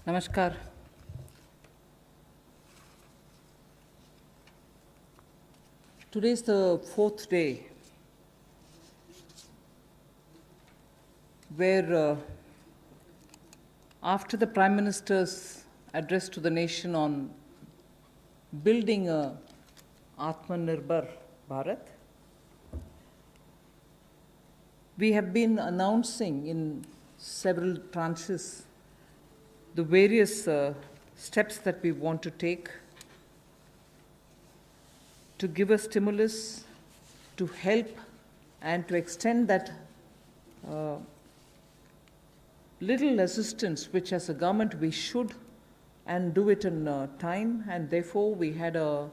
Namaskar. Today is the fourth day where, after the Prime Minister's address to the nation on building a Atmanirbhar Bharat, we have been announcing in several tranches the various steps that we want to take to give a stimulus, to help and to extend that little assistance which as a government we should and do it in time, and therefore we had a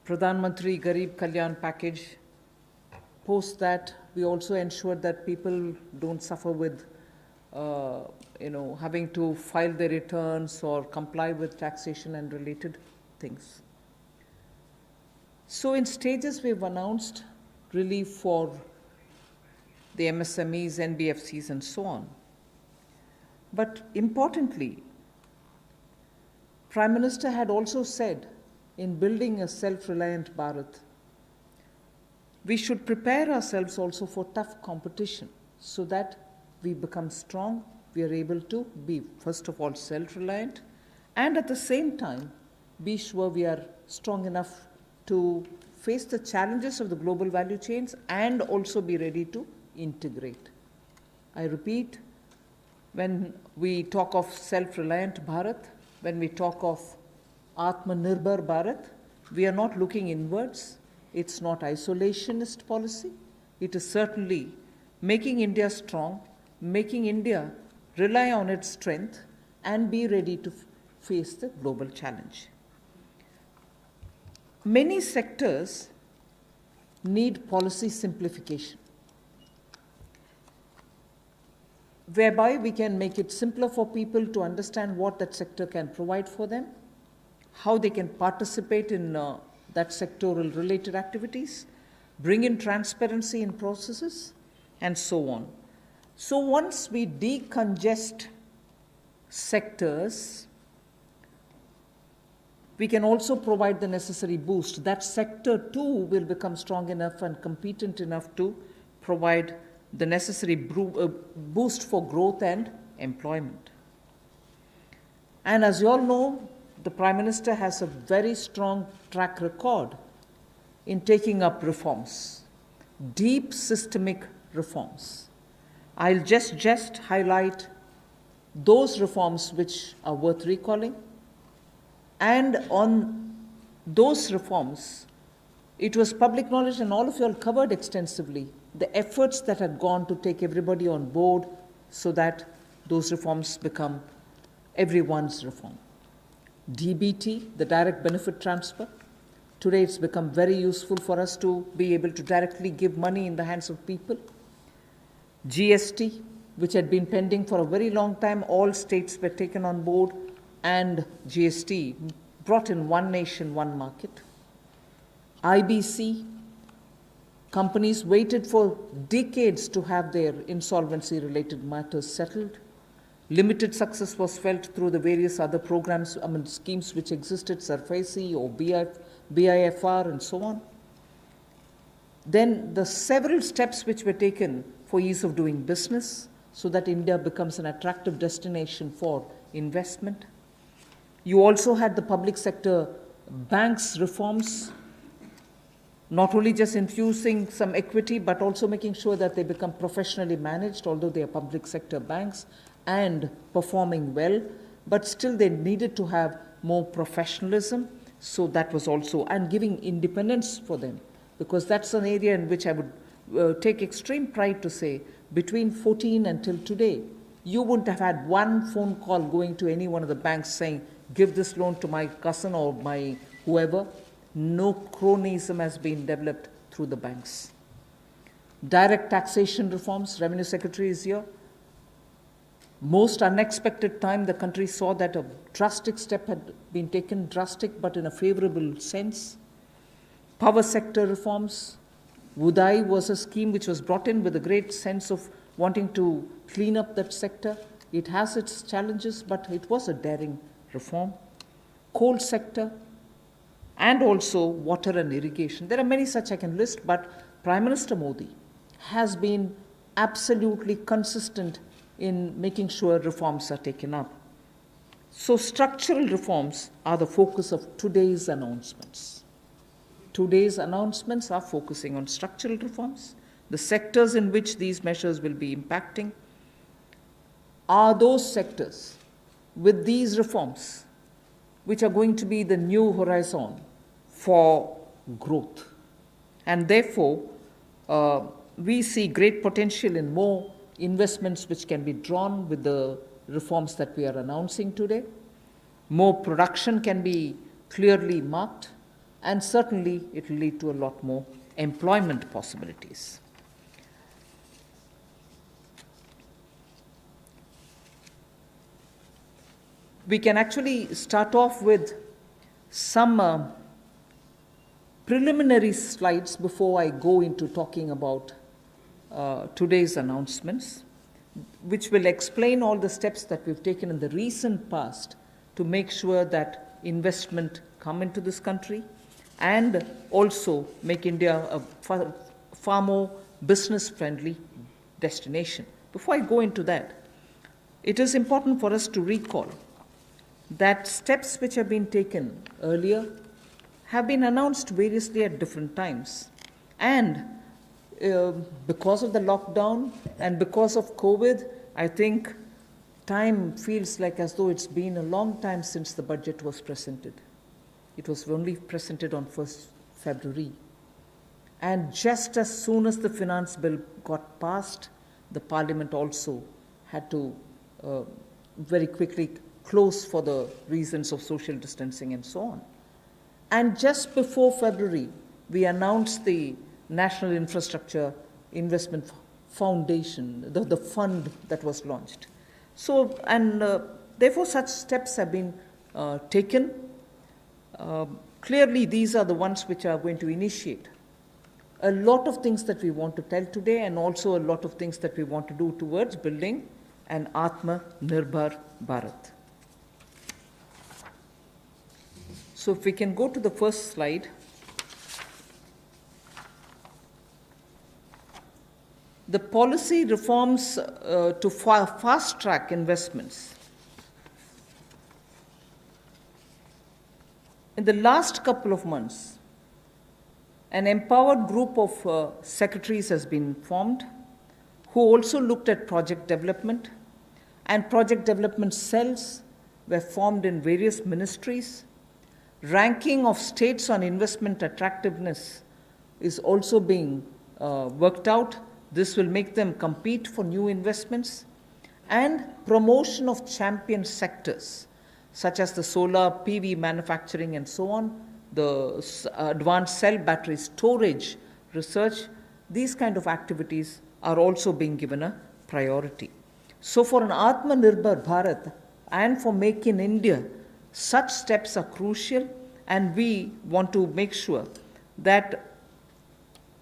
Pradhan Mantri Garib Kalyan package. Post that, we also ensured that people don't suffer with having to file their returns or comply with taxation and related things. So in stages, we've announced relief for the MSMEs, NBFCs, and so on. But importantly, Prime Minister had also said in building a self-reliant Bharat, we should prepare ourselves also for tough competition so that we become strong, we are able to be, first of all, self-reliant, and at the same time, be sure we are strong enough to face the challenges of the global value chains and also be ready to integrate. I repeat, when we talk of self-reliant Bharat, when we talk of Atmanirbhar Bharat, we are not looking inwards. It's not isolationist policy. It is certainly making India strong, making India rely on its strength and be ready to face the global challenge. Many sectors need policy simplification, whereby we can make it simpler for people to understand what that sector can provide for them, how they can participate in that sectoral related activities, bring in transparency in processes, and so on. So once we decongest sectors, we can also provide the necessary boost. That sector too will become strong enough and competent enough to provide the necessary boost for growth and employment. And as you all know, the Prime Minister has a very strong track record in taking up reforms, deep systemic reforms. I'll just highlight those reforms which are worth recalling. And on those reforms, it was public knowledge, and all of you all covered extensively the efforts that had gone to take everybody on board so that those reforms become everyone's reform. DBT, the direct benefit transfer. Today it's become very useful for us to be able to directly give money in the hands of people. GST, which had been pending for a very long time, all states were taken on board, and GST brought in one nation, one market. IBC, companies waited for decades to have their insolvency-related matters settled. Limited success was felt through the various other programs, schemes which existed, SARFAESI or BIFR and so on. Then the several steps which were taken for ease of doing business so that India becomes an attractive destination for investment. You also had the public sector banks reforms, not only just infusing some equity, but also making sure that they become professionally managed, although they are public sector banks, and performing well, but still they needed to have more professionalism. So that was also, and giving independence for them, because that's an area in which I would take extreme pride to say, between 2014 until today, you wouldn't have had one phone call going to any one of the banks saying, give this loan to my cousin or my whoever. No cronyism has been developed through the banks. Direct taxation reforms, Revenue Secretary is here. Most unexpected time, the country saw that a drastic step had been taken, drastic but in a favorable sense. Power sector reforms. Udai was a scheme which was brought in with a great sense of wanting to clean up that sector. It has its challenges, but it was a daring reform. Coal sector, and also water and irrigation. There are many such I can list, but Prime Minister Modi has been absolutely consistent in making sure reforms are taken up. So structural reforms are the focus of today's announcements. Today's announcements are focusing on structural reforms. The sectors in which these measures will be impacting are those sectors with these reforms which are going to be the new horizon for growth. And therefore, we see great potential in more investments which can be drawn with the reforms that we are announcing today. More production can be clearly marked, and certainly it will lead to a lot more employment possibilities. We can actually start off with some preliminary slides before I go into talking about today's announcements, which will explain all the steps that we've taken in the recent past to make sure that investment come into this country and also make India a far more business-friendly destination. Before I go into that, it is important for us to recall that steps which have been taken earlier have been announced variously at different times. And because of the lockdown and because of COVID, I think time feels like as though it's been a long time since the budget was presented. It was only presented on 1st February. And just as soon as the finance bill got passed, the parliament also had to very quickly close for the reasons of social distancing and so on. And just before February, we announced the National Infrastructure Investment Foundation, the fund that was launched. So, and therefore such steps have been taken. Clearly, these are the ones which are going to initiate a lot of things that we want to tell today, and also a lot of things that we want to do towards building an Atmanirbhar Bharat. So if we can go to the first slide. The policy reforms to fast-track investments. In the last couple of months, an empowered group of secretaries has been formed who also looked at project development, and project development cells were formed in various ministries. Ranking of states on investment attractiveness is also being worked out. This will make them compete for new investments, and promotion of champion sectors such as the solar PV manufacturing and so on, the advanced cell battery storage research. These kind of activities are also being given a priority. So for an Atmanirbhar Bharat and for Make in India, such steps are crucial, and we want to make sure that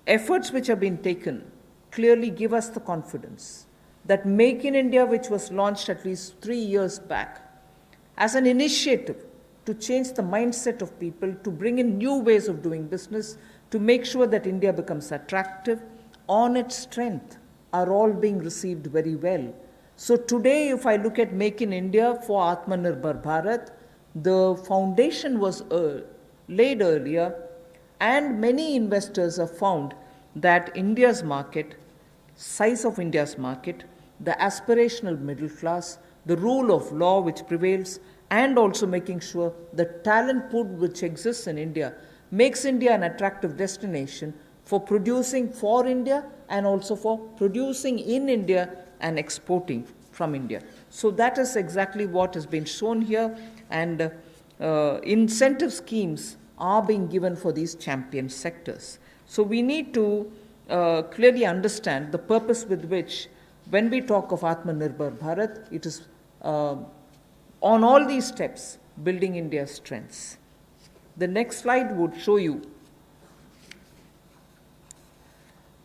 efforts which have been taken clearly give us the confidence that Make in India, which was launched at least 3 years back, as an initiative to change the mindset of people, to bring in new ways of doing business, to make sure that India becomes attractive on its strength, are all being received very well. So today, if I look at Make in India for Atmanirbhar Bharat, the foundation was laid earlier, and many investors have found that India's market, size of India's market, the aspirational middle class, the rule of law which prevails, and also making sure the talent pool which exists in India makes India an attractive destination for producing for India and also for producing in India and exporting from India. So that is exactly what has been shown here, and incentive schemes are being given for these champion sectors. So we need to clearly understand the purpose with which, when we talk of Atmanirbhar Bharat, it is on all these steps building India's strengths. The next slide would show you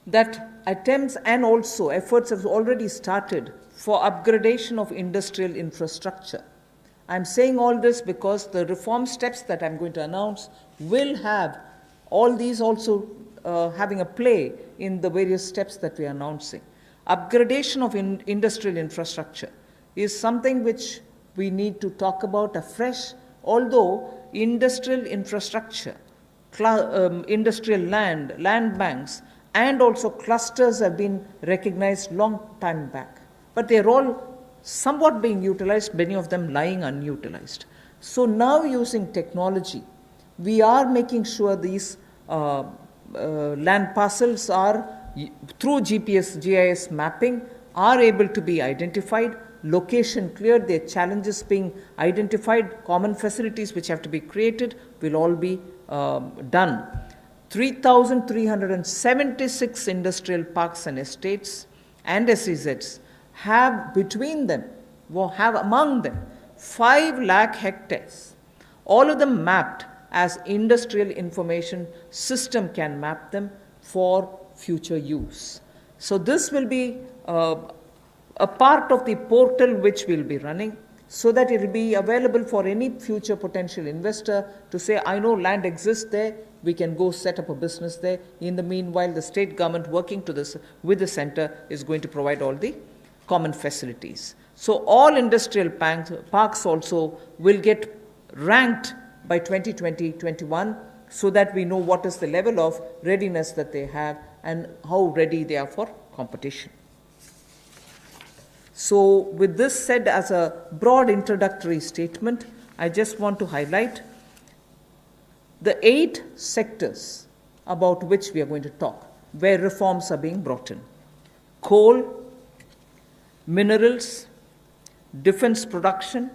that attempts and also efforts have already started for upgradation of industrial infrastructure. I'm saying all this because the reform steps that I'm going to announce will have all these also having a play in the various steps that we are announcing. Upgradation of industrial infrastructure is something which we need to talk about afresh, although industrial infrastructure, industrial land banks, and also clusters have been recognized long time back. But they're all somewhat being utilized, many of them lying unutilized. So now using technology, we are making sure these land parcels are, through GPS, GIS mapping, are able to be identified, location cleared, their challenges being identified, common facilities which have to be created will all be done. 3,376 industrial parks and estates and SEZs have between them, have among them 5 lakh hectares, all of them mapped as industrial information system can map them for future use. So this will be a part of the portal which we'll be running, so that it will be available for any future potential investor to say, I know land exists there, we can go set up a business there. In the meanwhile, the state government working with the center is going to provide all the common facilities. So all industrial parks also will get ranked by 2020-21, so that we know what is the level of readiness that they have and how ready they are for competition. So with this said as a broad introductory statement, I just want to highlight the 8 sectors about which we are going to talk, where reforms are being brought in: coal, minerals, defense production.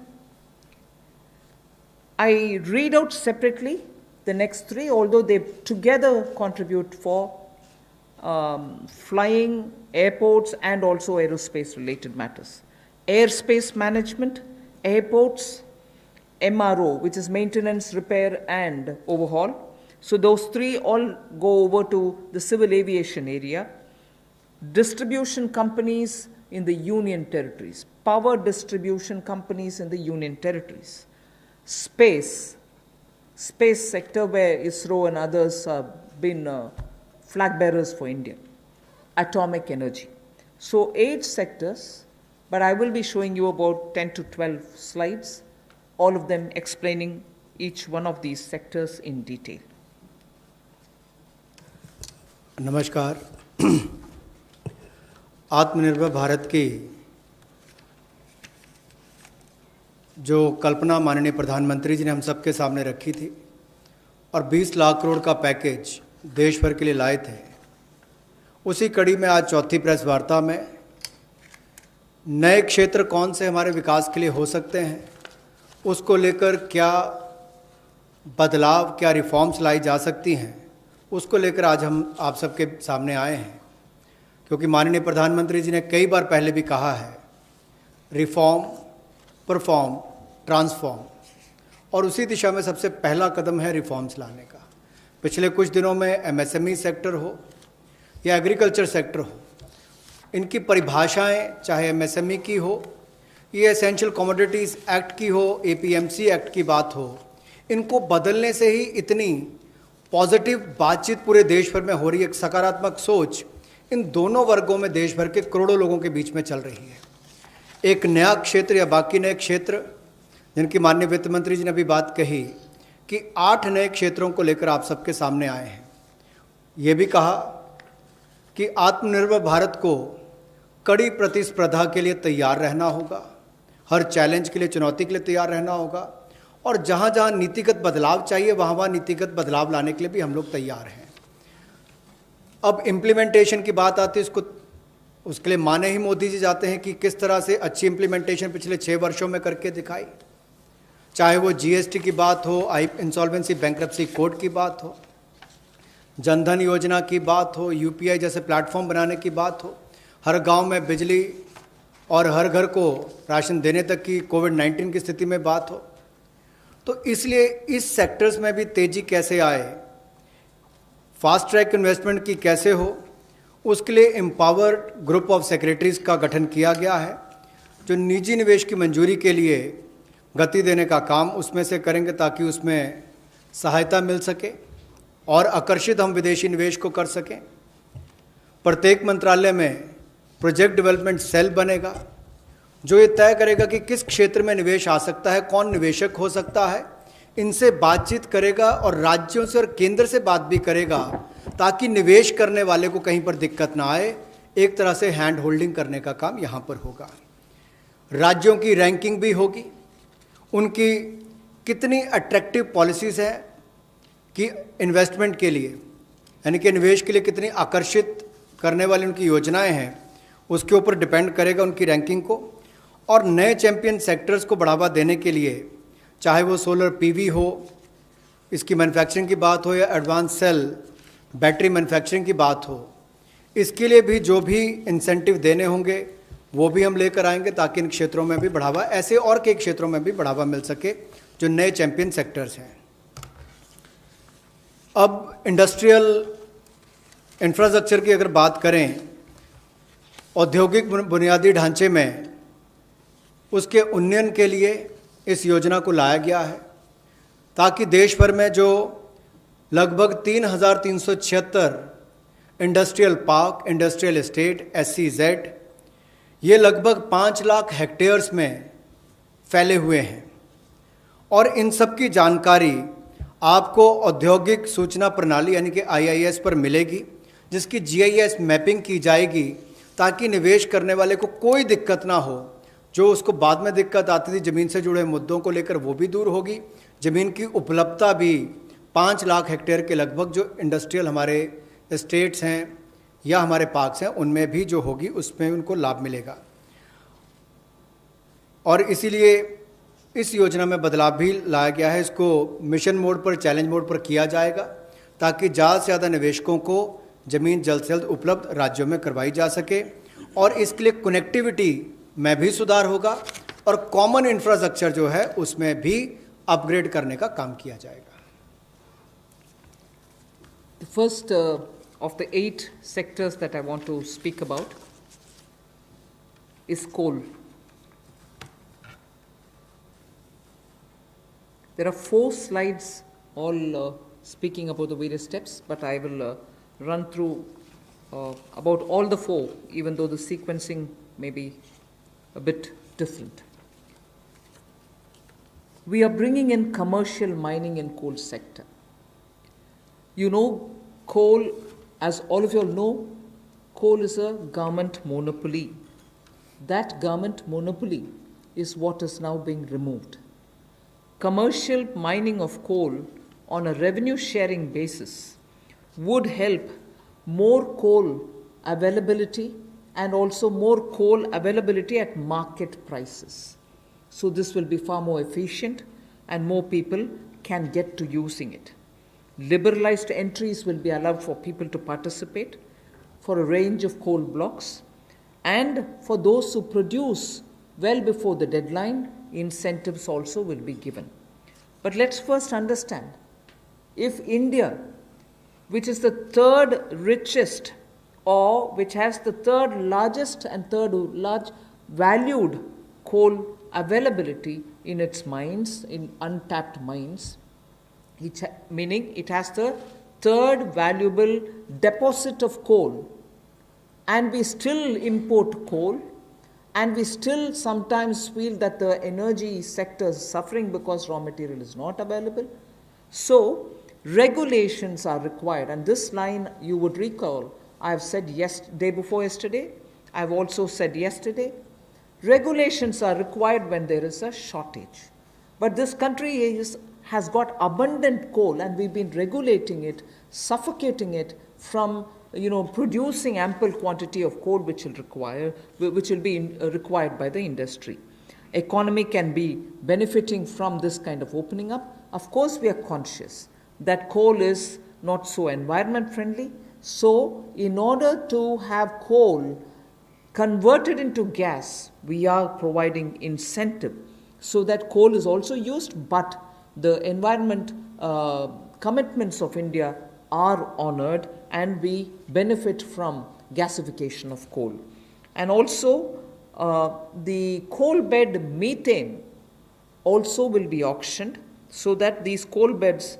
I read out separately the next 3, although they together contribute for flying, airports, and also aerospace related matters. Airspace management, airports, MRO, which is maintenance, repair, and overhaul. So those 3 all go over to the civil aviation area. Distribution companies in the union territories, power distribution companies in the union territories. Space sector, where ISRO and others have been flag bearers for India. Atomic energy. So 8 sectors, but I will be showing you about 10 to 12 slides, all of them explaining each one of these sectors in detail. नमस्कार। आत्मनिर्भर भारत की जो कल्पना माननीय प्रधानमंत्री जी ने हम सबके सामने रखी थी और 20 लाख करोड़ का पैकेज देश भर के लिए लाए थे, उसी कड़ी में आज चौथी प्रेस वार्ता में नए क्षेत्र कौन से हमारे विकास के लिए हो सकते हैं, उसको लेकर क्या बदलाव, क्या रिफॉर्म्स लाई जा सकती हैं, उसको लेकर आज हम आप सबके सामने आए हैं। क्योंकि माननीय प्रधानमंत्री जी ने कई बार पहले भी कहा है, रिफॉर्म, परफॉर्म, ट्रांसफॉर्म, और उसी दिशा में सबसे पहला कदम है रिफॉर्म्स लाने का। पिछले कुछ दिनों में एमएसएमई सेक्टर हो या एग्रीकल्चर सेक्टर हो, इनकी परिभाषाएं चाहे एमएसएमई की हो, ये एसेंशियल कमोडिटीज़ एक्ट की हो, एपीएमसी एक्ट की बात हो, इनको बदलने से ही इतनी पॉजिटिव बातचीत पूरे देश भर में हो रही है। एक सकारात्मक सोच इन दोनों वर्गों में देश भर के करोड़ों लोगों के बीच में चल रही है। एक नया क्षेत्र या बाकी नए क्षेत्र जिनकी माननीय वित्त मंत्री जी ने अभी बात कही कि 8 नए क्षेत्रों को लेकर आप सबके सामने आए हैं। ये भी कहा कि आत्मनिर्भर भारत को कड़ी प्रतिस्पर्धा के लिए तैयार रहना होगा, हर चैलेंज के लिए, चुनौती के लिए तैयार रहना होगा, और जहाँ जहाँ नीतिगत बदलाव चाहिए वहाँ नीतिगत बदलाव लाने के लिए भी हम लोग तैयार हैं। अब इम्प्लीमेंटेशन की बात आती है, उसके लिए माने ही मोदी जी जाते हैं कि किस तरह से अच्छी इम्प्लीमेंटेशन पिछले 6 वर्षों में करके दिखाई, चाहे वो जीएसटी की बात हो, इंसॉल्वेंसी बैंक्रप्सी कोड की बात हो, जनधन योजना की बात हो, यूपीआई जैसे प्लेटफॉर्म बनाने की बात हो, हर गांव में बिजली और हर घर को राशन देने तक की कोविड-19 की स्थिति में बात हो। तो इसलिए इस सेक्टर्स में भी तेज़ी कैसे आए, फास्ट ट्रैक इन्वेस्टमेंट की कैसे हो, उसके लिए एम्पावर्ड ग्रुप ऑफ सेक्रेटरीज़ का गठन किया गया है जो निजी निवेश की मंजूरी के लिए गति देने का काम उसमें से करेंगे ताकि उसमें सहायता मिल सके और आकर्षित हम विदेशी निवेश को कर सकें। प्रत्येक मंत्रालय में प्रोजेक्ट डेवलपमेंट सेल बनेगा जो ये तय करेगा कि किस क्षेत्र में निवेश आ सकता है, कौन निवेशक हो सकता है, इनसे बातचीत करेगा और राज्यों से और केंद्र से बात भी करेगा ताकि निवेश करने वाले को कहीं पर दिक्कत ना आए। एक तरह से हैंड होल्डिंग करने का काम यहाँ पर होगा। राज्यों की रैंकिंग भी होगी, उनकी कितनी अट्रैक्टिव पॉलिसीज़ हैं कि इन्वेस्टमेंट के लिए, यानी कि निवेश के लिए कितनी आकर्षित करने वाली उनकी योजनाएं हैं, उसके ऊपर डिपेंड करेगा उनकी रैंकिंग को। और नए चैंपियन सेक्टर्स को बढ़ावा देने के लिए, चाहे वो सोलर पीवी हो, इसकी मैन्युफैक्चरिंग की बात हो, या एडवांस सेल बैटरी मैन्युफैक्चरिंग की बात हो, इसके लिए भी जो भी इंसेंटिव देने होंगे वो भी हम लेकर आएंगे ताकि इन क्षेत्रों में भी बढ़ावा, ऐसे और कई क्षेत्रों में भी बढ़ावा मिल सके जो नए चैंपियन सेक्टर्स हैं। अब इंडस्ट्रियल इंफ्रास्ट्रक्चर की अगर बात करें, औद्योगिक बुनियादी ढांचे में उसके उन्नयन के लिए इस योजना को लाया गया है ताकि देश भर में जो लगभग 3,376 industrial park, industrial estate, SEZ, ये लगभग 5 लाख हेक्टेयर्स में फैले हुए हैं और इन सब की जानकारी आपको औद्योगिक सूचना प्रणाली यानी कि IIS पर मिलेगी, जिसकी GIS मैपिंग की जाएगी ताकि निवेश करने वाले को कोई दिक्कत ना हो। जो उसको बाद में दिक्कत आती थी ज़मीन से जुड़े मुद्दों को लेकर, वो भी दूर होगी। ज़मीन की उपलब्धता भी 5 लाख हेक्टेयर के लगभग जो इंडस्ट्रियल हमारे स्टेट्स हैं या हमारे पार्क्स हैं उनमें भी जो होगी उसमें उनको लाभ मिलेगा। और इसीलिए इस योजना में बदलाव भी लाया गया है। इसको मिशन मोड पर, चैलेंज मोड पर किया जाएगा ताकि ज़्यादा से ज़्यादा निवेशकों को ज़मीन जल्द से जल्द उपलब्ध राज्यों में करवाई जा सके और इसके लिए कनेक्टिविटी में भी सुधार होगा और कॉमन इंफ्रास्ट्रक्चर जो है उसमें भी अपग्रेड करने का काम किया जाएगा। The first of the 8 sectors that I want to speak about is coal. There are 4 slides all speaking about the various steps, but I will run through about all the 4, even though the sequencing may be a bit different. We are bringing in commercial mining in coal sector. You know, coal, as all of you all know, coal is a government monopoly. That government monopoly is what is now being removed. Commercial mining of coal on a revenue sharing basis would help more coal availability and also more coal availability at market prices. So this will be far more efficient and more people can get to using it. Liberalized entries will be allowed for people to participate for a range of coal blocks, and for those who produce well before the deadline, incentives also will be given. But let's first understand, if India, which is the 3rd richest or which has the 3rd largest and 3rd large valued coal availability in its mines, in untapped mines, meaning it has the 3rd valuable deposit of coal, and we still import coal, and we still sometimes feel that the energy sector is suffering because raw material is not available. So regulations are required, and this line you would recall I have said day before yesterday, I have also said yesterday, regulations are required when there is a shortage. But this country has got abundant coal, and we've been regulating it, suffocating it from producing ample quantity of coal which will be required by the industry. Economy can be benefiting from this kind of opening up. Of course, we are conscious that coal is not so environment friendly. So in order to have coal converted into gas, we are providing incentive so that coal is also used, but the environment commitments of India are honored and we benefit from gasification of coal. And also the coal bed methane also will be auctioned, so that these coal beds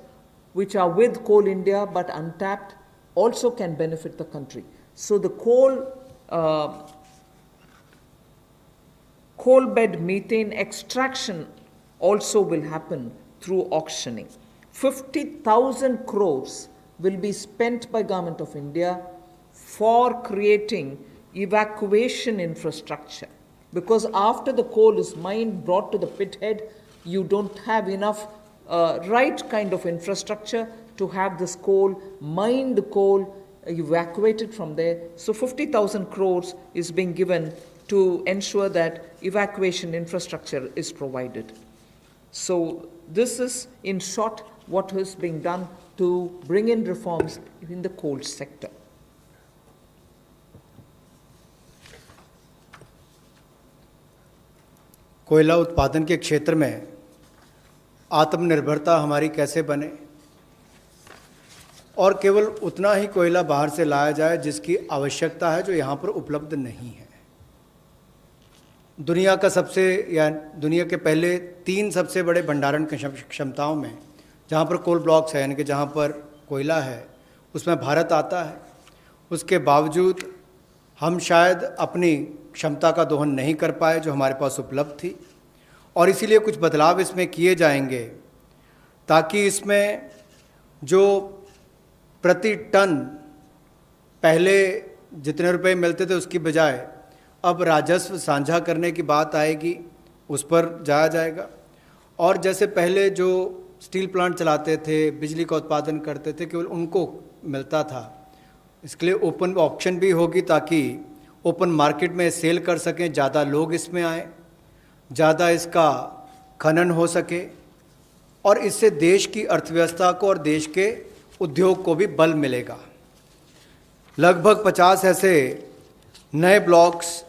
which are with Coal India but untapped also can benefit the country. So the coal bed methane extraction also will happen through auctioning. 50,000 crores will be spent by Government of India for creating evacuation infrastructure, because after the coal is mined, brought to the pit head, you don't have enough right kind of infrastructure to have this coal, mined coal, evacuated from there. So 50,000 crores is being given to ensure that evacuation infrastructure is provided. So this is, in short, what is being done to bring in reforms in the coal sector. कोयला उत्पादन के क्षेत्र में आत्मनिर्भरता हमारी कैसे बने और केवल उतना ही कोयला बाहर से लाया जाए जिसकी आवश्यकता है, जो यहाँ पर उपलब्ध नहीं है। दुनिया का दुनिया के पहले 3 सबसे बड़े भंडारण क्षमताओं में जहाँ पर कोल ब्लॉक्स है, यानी कि जहाँ पर कोयला है, उसमें भारत आता है। उसके बावजूद हम शायद अपनी क्षमता का दोहन नहीं कर पाए जो हमारे पास उपलब्ध थी, और इसीलिए कुछ बदलाव इसमें किए जाएंगे ताकि इसमें जो प्रति टन पहले जितने रुपए मिलते थे उसकी बजाय अब राजस्व साझा करने की बात आएगी, उस पर जाया जाएगा। और जैसे पहले जो स्टील प्लांट चलाते थे, बिजली का उत्पादन करते थे, केवल उनको मिलता था, इसके लिए ओपन ऑक्शन भी होगी ताकि ओपन मार्केट में सेल कर सकें, ज़्यादा लोग इसमें आए, ज़्यादा इसका खनन हो सके, और इससे देश की अर्थव्यवस्था को और देश के उद्योग को भी बल मिलेगा। लगभग 50 ऐसे नए ब्लॉक्स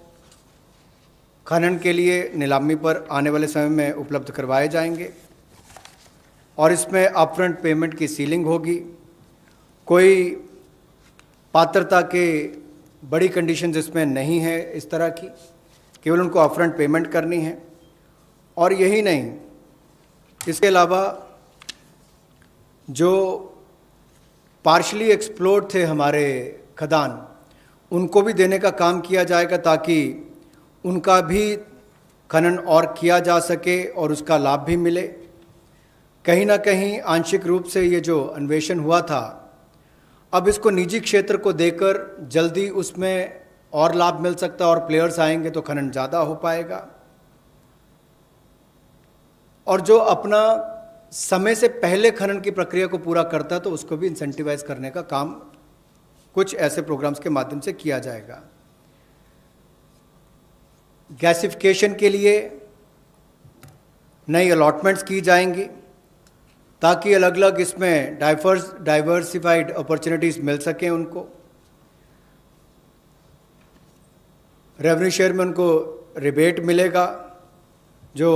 खनन के लिए नीलामी पर आने वाले समय में उपलब्ध करवाए जाएंगे, और इसमें अपफ्रंट पेमेंट की सीलिंग होगी। कोई पात्रता के बड़ी कंडीशंस इसमें नहीं है इस तरह की, केवल उनको अपफ्रंट पेमेंट करनी है। और यही नहीं, इसके अलावा जो पार्शली एक्सप्लोर्ड थे हमारे खदान, उनको भी देने का काम किया जाएगा ताकि उनका भी खनन और किया जा सके और उसका लाभ भी मिले। कहीं ना कहीं आंशिक रूप से ये जो अन्वेषण हुआ था, अब इसको निजी क्षेत्र को देकर जल्दी उसमें और लाभ मिल सकता है, और प्लेयर्स आएंगे तो खनन ज़्यादा हो पाएगा। और जो अपना समय से पहले खनन की प्रक्रिया को पूरा करता है तो उसको भी इंसेंटिवाइज करने का काम कुछ ऐसे प्रोग्राम्स के माध्यम से किया जाएगा। गैसिफिकेशन के लिए नई अलॉटमेंट्स की जाएंगी ताकि अलग अलग इसमें डाइवर्सिफाइड अपॉर्चुनिटीज़ मिल सकें उनको। रेवेन्यू शेयर में उनको रिबेट मिलेगा जो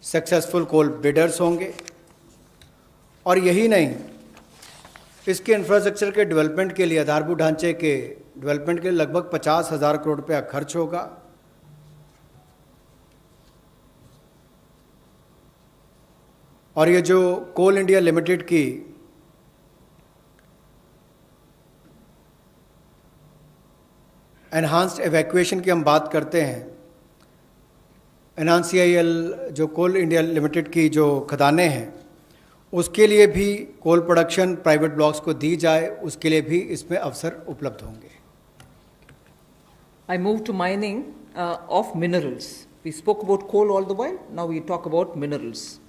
सक्सेसफुल कोल बिडर्स होंगे। और यही नहीं, इसके इंफ्रास्ट्रक्चर के डेवलपमेंट के लिए, आधारभूत ढांचे के डेवलपमेंट के लिए लगभग 50,000 करोड़ रुपया खर्च होगा। और ये जो कोल इंडिया लिमिटेड की एनहांस्ड एवैक्यूएशन की हम बात करते हैं, NCIL जो कोल इंडिया लिमिटेड की जो खदानें हैं, उसके लिए भी कोल प्रोडक्शन प्राइवेट ब्लॉक्स को दी जाए, उसके लिए भी इसमें अवसर उपलब्ध होंगे। I move to mining of minerals. We spoke about coal all the while, now we talk about minerals.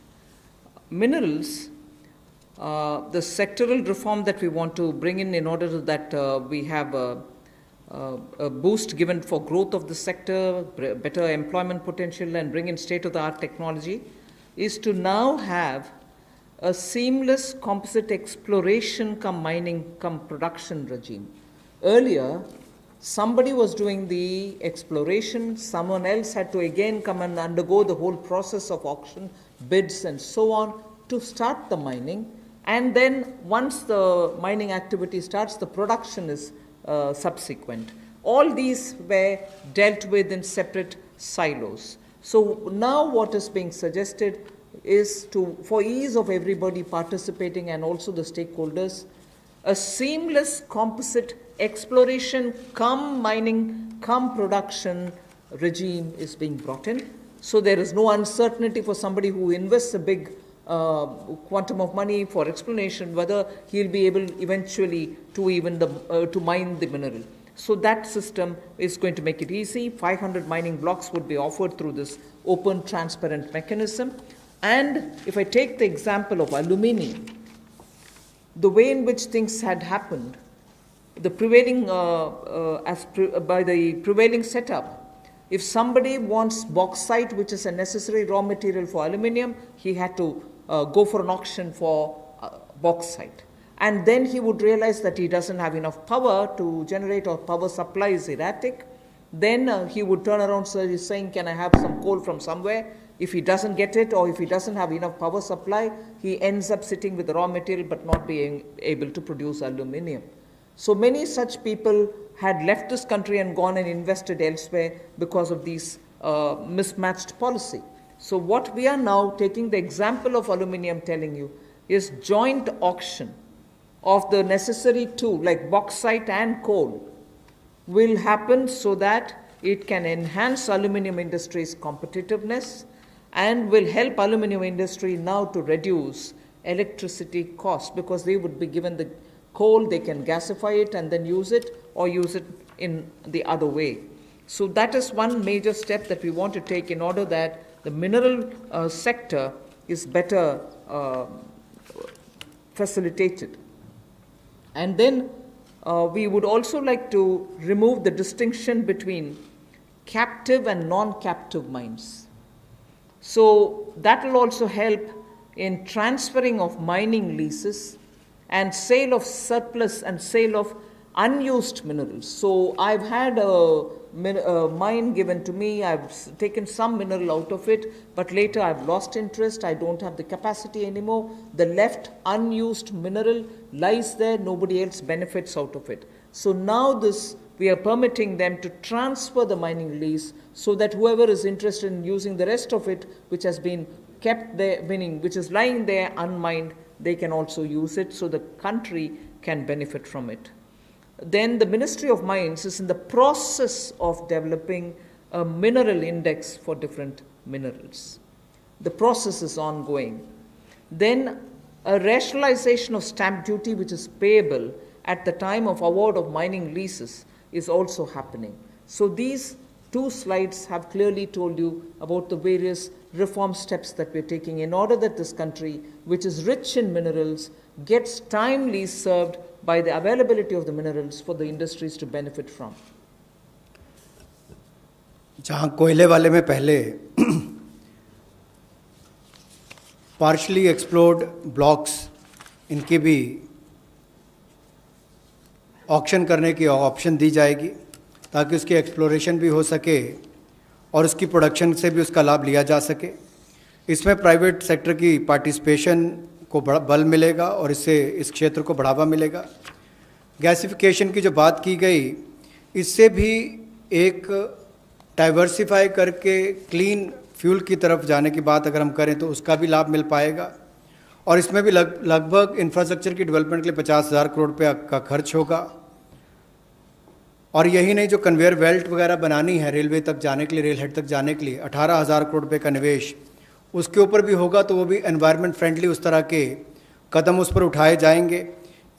Minerals, the sectoral reform that we want to bring in order that we have a boost given for growth of the sector, better employment potential, and bring in state-of-the-art technology, is to now have a seamless composite exploration cum mining cum production regime. Earlier, somebody was doing the exploration, someone else had to again come and undergo the whole process of auction, bids and so on to start the mining, and then once the mining activity starts, the production is subsequent. All these were dealt with in separate silos. So now what is being suggested is to, for ease of everybody participating and also the stakeholders, a seamless composite exploration cum mining cum production regime is being brought in. So there is no uncertainty for somebody who invests a big quantum of money for exploration whether he'll be able eventually to even to mine the mineral. So that system is going to make it easy. 500 mining blocks would be offered through this open, transparent mechanism. And if I take the example of aluminium, the way in which things had happened, the prevailing by the prevailing setup, if somebody wants bauxite, which is a necessary raw material for aluminium, he had to go for an auction for bauxite. And then he would realize that he doesn't have enough power to generate, or power supply is erratic. Then he would turn around saying, can I have some coal from somewhere? If he doesn't get it, or if he doesn't have enough power supply, he ends up sitting with the raw material but not being able to produce aluminium. So many such people had left this country and gone and invested elsewhere because of these mismatched policy. So what we are now taking the example of aluminium telling you is joint auction of the necessary two, like bauxite and coal, will happen so that it can enhance aluminium industry's competitiveness and will help aluminium industry now to reduce electricity cost, because they would be given the coal, they can gasify it and then use it, or use it in the other way. So that is one major step that we want to take in order that the mineral sector is better facilitated. And then we would also like to remove the distinction between captive and non-captive mines. So that will also help in transferring of mining leases and sale of surplus and sale of unused minerals. So I've had a mine given to me, I've taken some mineral out of it, but later I've lost interest, I don't have the capacity anymore. The left unused mineral lies there, nobody else benefits out of it. So now we are permitting them to transfer the mining lease so that whoever is interested in using the rest of it, which has been kept there, meaning which is lying there unmined, they can also use it, so the country can benefit from it. Then the Ministry of Mines is in the process of developing a mineral index for different minerals. The process is ongoing. Then a rationalization of stamp duty, which is payable at the time of award of mining leases, is also happening. So these two slides have clearly told you about the various reform steps that we're taking in order that this country, which is rich in minerals, gets timely served by the availability of the minerals for the industries to benefit from. जहाँ कोयले वाले में पहले partially explored blocks इनकी भी auction करने की option दी जाएगी ताकि उसकी एक्सप्लोरेशन भी हो सके और उसकी प्रोडक्शन से भी उसका लाभ लिया जा सके। इसमें प्राइवेट सेक्टर की पार्टिसिपेशन को बल मिलेगा और इससे इस क्षेत्र को बढ़ावा मिलेगा। गैसिफिकेशन की जो बात की गई, इससे भी एक डाइवर्सिफाई करके क्लीन फ्यूल की तरफ जाने की बात अगर हम करें तो उसका भी लाभ मिल पाएगा। और इसमें भी लगभग इंफ्रास्ट्रक्चर की डेवलपमेंट के लिए 50,000 करोड़ रुपये का खर्च होगा। और यही नहीं, जो कन्वेयर बेल्ट वगैरह बनानी है रेलवे तक जाने के लिए, रेल हेड तक जाने के लिए 18,000 करोड़ रुपये का निवेश उसके ऊपर भी होगा, तो वो भी एनवायरनमेंट फ्रेंडली उस तरह के कदम उस पर उठाए जाएंगे,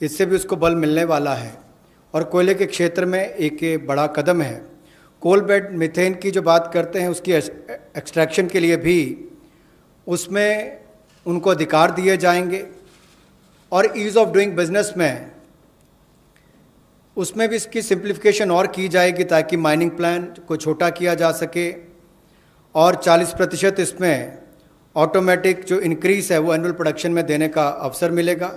इससे भी उसको बल मिलने वाला है। और कोयले के क्षेत्र में एक बड़ा कदम है। कोल बेड मीथेन की जो बात करते हैं उसकी एक्सट्रैक्शन के लिए भी उसमें उनको अधिकार दिए जाएंगे। और ईज़ ऑफ डूइंग बिजनेस में उसमें भी इसकी सिंप्लीफिकेशन और की जाएगी ताकि माइनिंग प्लान को छोटा किया जा सके और 40% इसमें ऑटोमेटिक जो इंक्रीज़ है वो एनुअल प्रोडक्शन में देने का अवसर मिलेगा।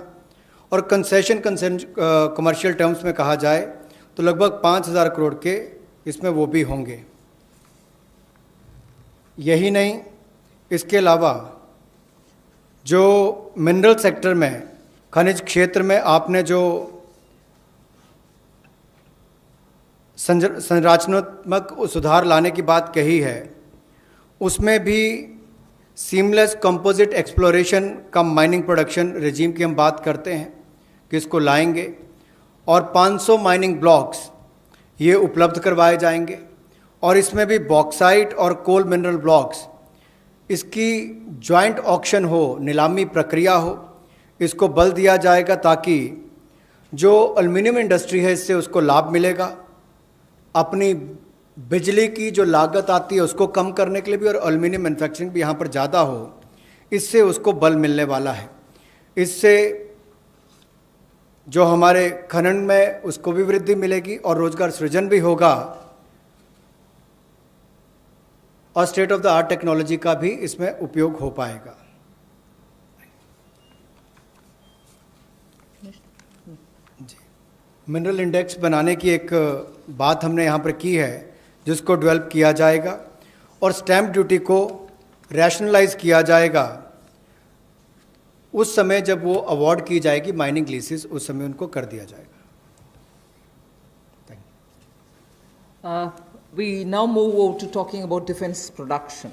और कंसेशन कमर्शियल टर्म्स में कहा जाए तो लगभग 5,000 करोड़ के इसमें वो भी होंगे। यही नहीं, इसके अलावा जो मिनरल सेक्टर में, खनिज क्षेत्र में आपने जो संरचनात्मक सुधार लाने की बात कही है, उसमें भी सीमलेस कंपोजिट एक्सप्लोरेशन का माइनिंग प्रोडक्शन रेजीम की हम बात करते हैं कि इसको लाएंगे और 500 माइनिंग ब्लॉक्स ये उपलब्ध करवाए जाएंगे और इसमें भी बॉक्साइट और कोल मिनरल ब्लॉक्स इसकी जॉइंट ऑक्शन हो, नीलामी प्रक्रिया हो, इसको बल दिया जाएगा ताकि जो एल्युमिनियम इंडस्ट्री है इससे उसको लाभ मिलेगा, अपनी बिजली की जो लागत आती है उसको कम करने के लिए भी, और एल्युमिनियम मैन्युफैक्चरिंग भी यहाँ पर ज़्यादा हो, इससे उसको बल मिलने वाला है। इससे जो हमारे खनन में उसको भी वृद्धि मिलेगी और रोजगार सृजन भी होगा और state of the art technology का भी इसमें उपयोग हो पाएगा। जी, मिनरल इंडेक्स बनाने की एक बात हमने यहाँ पर की है जिसको डेवलप किया जाएगा और स्टैम्प ड्यूटी को रैशनलाइज किया जाएगा उस समय जब वो अवार्ड की जाएगी माइनिंग लीसेस, उस समय उनको कर दिया जाएगा। We now move over to talking about defense production.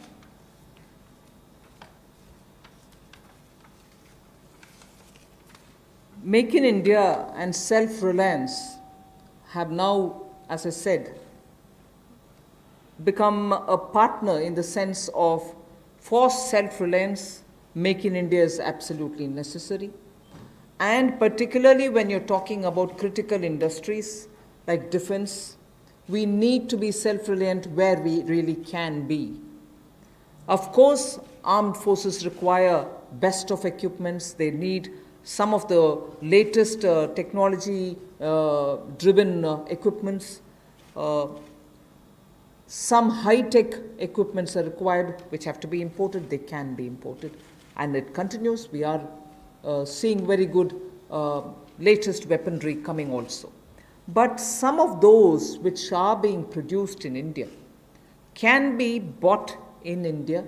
Make in India and self-reliance have now, as I said, become a partner in the sense of for self-reliance, Make in India is absolutely necessary. And particularly when you're talking about critical industries like defense, we need to be self-reliant where we really can be. Of course, armed forces require best of equipments. They need some of the latest technology-driven equipments. Some high-tech equipments are required, which have to be imported. They can be imported. And it continues. We are seeing very good latest weaponry coming also. But some of those which are being produced in India can be bought in India.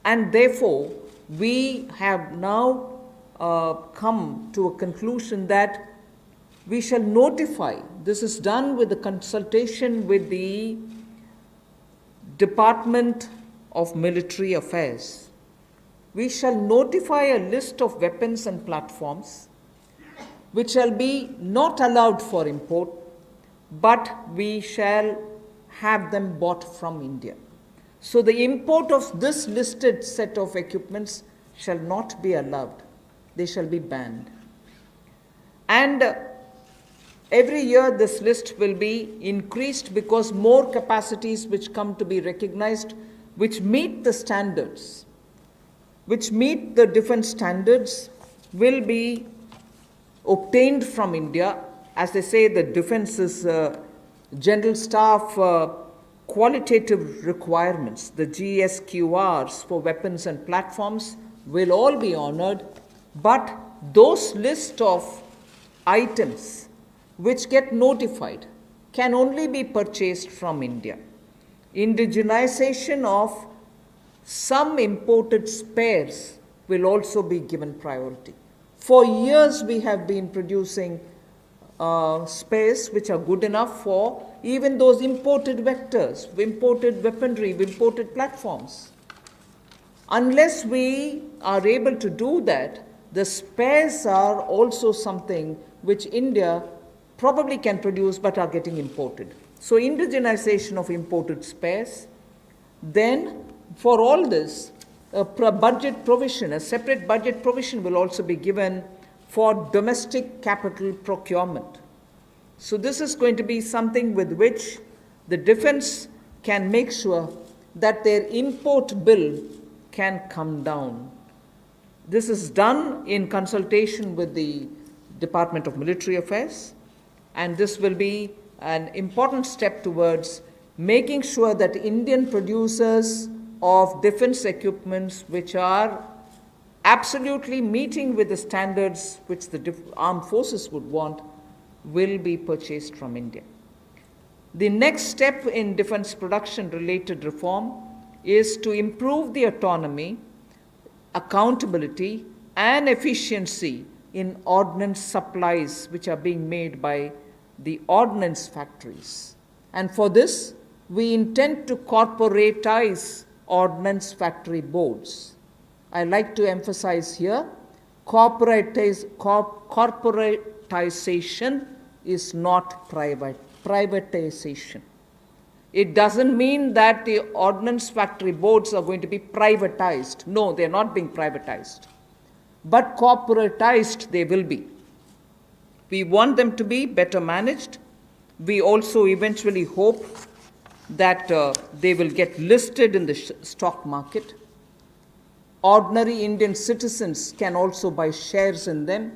And therefore, we have now come to a conclusion that we shall notify. This is done with the consultation with the Department of Military Affairs. We shall notify a list of weapons and platforms which shall be not allowed for import, but we shall have them bought from India. So the import of this listed set of equipments shall not be allowed. They shall be banned. And every year this list will be increased because more capacities which come to be recognized, which meet the standards, which meet the defense standards, will be obtained from India. As they say, the defense is general staff qualitative requirements, the GSQRs for weapons and platforms will all be honored, but those list of items which get notified can only be purchased from India. Indigenization of some imported spares will also be given priority. For years we have been producing spares which are good enough for even those imported vectors, imported weaponry, imported platforms. Unless we are able to do that, the spares are also something which India probably can produce but are getting imported. So indigenization of imported spares. Then for all this, a budget provision, a separate budget provision will also be given for domestic capital procurement. So this is going to be something with which the defense can make sure that their import bill can come down. This is done in consultation with the Department of Military Affairs, and this will be an important step towards making sure that Indian producers of defense equipments which are absolutely meeting with the standards which the armed forces would want will be purchased from India. The next step in defense production related reform is to improve the autonomy, accountability and efficiency in ordnance supplies which are being made by the ordnance factories. And for this, we intend to corporatize ordnance factory boards. I like to emphasize here, corporatization is not privatization. It doesn't mean that the ordnance factory boards are going to be privatized. No, they're not being privatized. But corporatized they will be. We want them to be better managed. We also eventually hope that they will get listed in the stock market. Ordinary Indian citizens can also buy shares in them.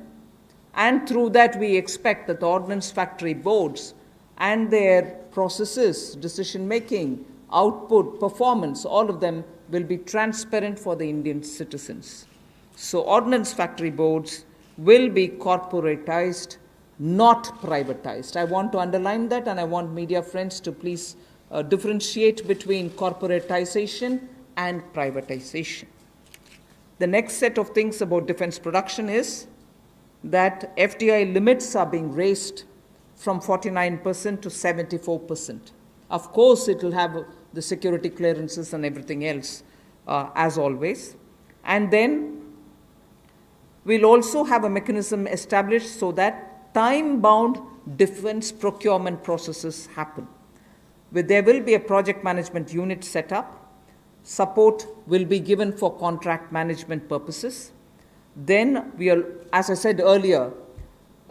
And through that, we expect that the ordnance factory boards and their processes, decision-making, output, performance, all of them will be transparent for the Indian citizens. So ordnance factory boards will be corporatized, not privatized. I want to underline that, and I want media friends to please differentiate between corporatization and privatization. The next set of things about defense production is that FDI limits are being raised from 49% to 74%. Of course, it will have the security clearances and everything else, as always. And then we'll also have a mechanism established so that time-bound defense procurement processes happen. There will be a project management unit set up. Support will be given for contract management purposes. Then as I said earlier,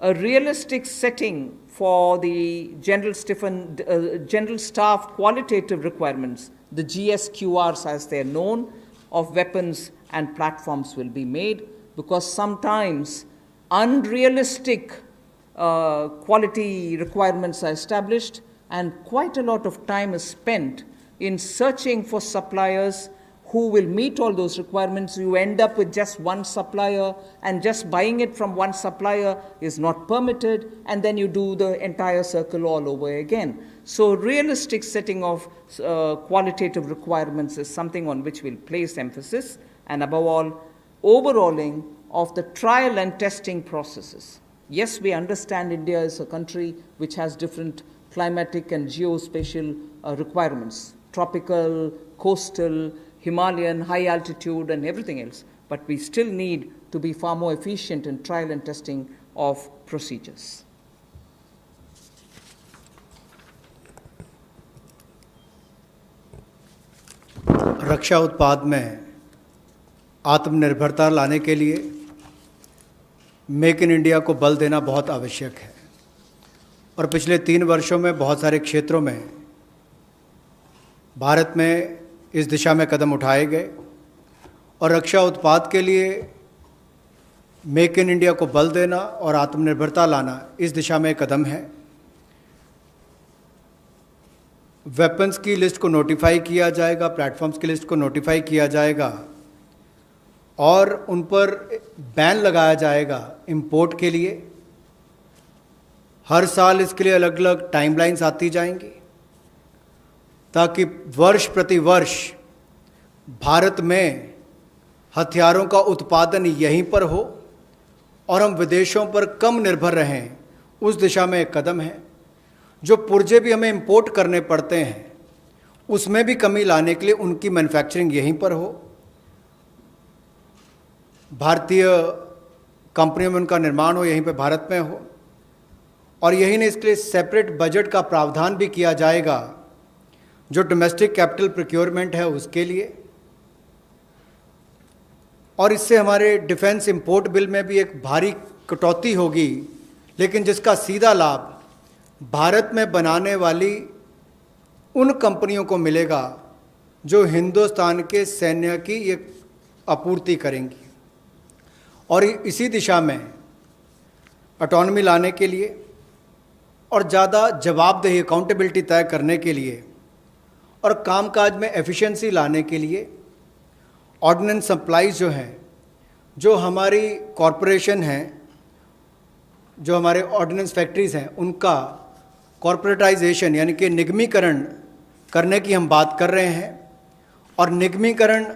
a realistic setting for the general staff qualitative requirements, the GSQRs as they're known, of weapons and platforms will be made, because sometimes unrealistic quality requirements are established and quite a lot of time is spent in searching for suppliers who will meet all those requirements. You end up with just one supplier, and just buying it from one supplier is not permitted, and then you do the entire circle all over again. So realistic setting of qualitative requirements is something on which we'll place emphasis, and above all, overhauling of the trial and testing processes. Yes, we understand India is a country which has different climatic and geospatial requirements, tropical, coastal, Himalayan, high altitude, and everything else. But we still need to be far more efficient in trial and testing of procedures. रक्षा उत्पाद में आत्मनिर्भरता लाने के लिए make in India को बल देना बहुत आवश्यक है, और पिछले 3 वर्षों में बहुत सारे क्षेत्रों में भारत में इस दिशा में कदम उठाए गए, और रक्षा उत्पाद के लिए मेक इन इंडिया को बल देना और आत्मनिर्भरता लाना इस दिशा में एक कदम है। वेपन्स की लिस्ट को नोटिफाई किया जाएगा, प्लेटफॉर्म्स की लिस्ट को नोटिफाई किया जाएगा, और उन पर बैन लगाया जाएगा इंपोर्ट के लिए। हर साल इसके लिए अलग अलग टाइमलाइंस आती जाएंगी, ताकि वर्ष प्रति वर्ष भारत में हथियारों का उत्पादन यहीं पर हो और हम विदेशों पर कम निर्भर रहें। उस दिशा में एक कदम है। जो पुर्जे भी हमें इंपोर्ट करने पड़ते हैं, उसमें भी कमी लाने के लिए उनकी मैन्युफैक्चरिंग यहीं पर हो, भारतीय कंपनियों में उनका निर्माण हो, यहीं पे भारत में हो। और यही नहीं, इसके लिए सेपरेट बजट का प्रावधान भी किया जाएगा, जो डोमेस्टिक कैपिटल प्रोक्योरमेंट है उसके लिए। और इससे हमारे डिफेंस इंपोर्ट बिल में भी एक भारी कटौती होगी, लेकिन जिसका सीधा लाभ भारत में बनाने वाली उन कंपनियों को मिलेगा जो हिंदुस्तान के सैन्य की ये आपूर्ति करेंगी। और इसी दिशा में ऑटोनॉमी लाने के लिए और ज़्यादा जवाबदेही, अकाउंटेबिलिटी तय करने के लिए और कामकाज में एफिशिएंसी लाने के लिए ऑर्डिनेंस सप्लाईज जो हैं, जो हमारी कॉरपोरेशन हैं, जो हमारे ऑर्डिनेंस फैक्ट्रीज़ हैं, उनका कॉरपोरेटाइजेशन यानी कि निगमीकरण करने की हम बात कर रहे हैं। और निगमीकरण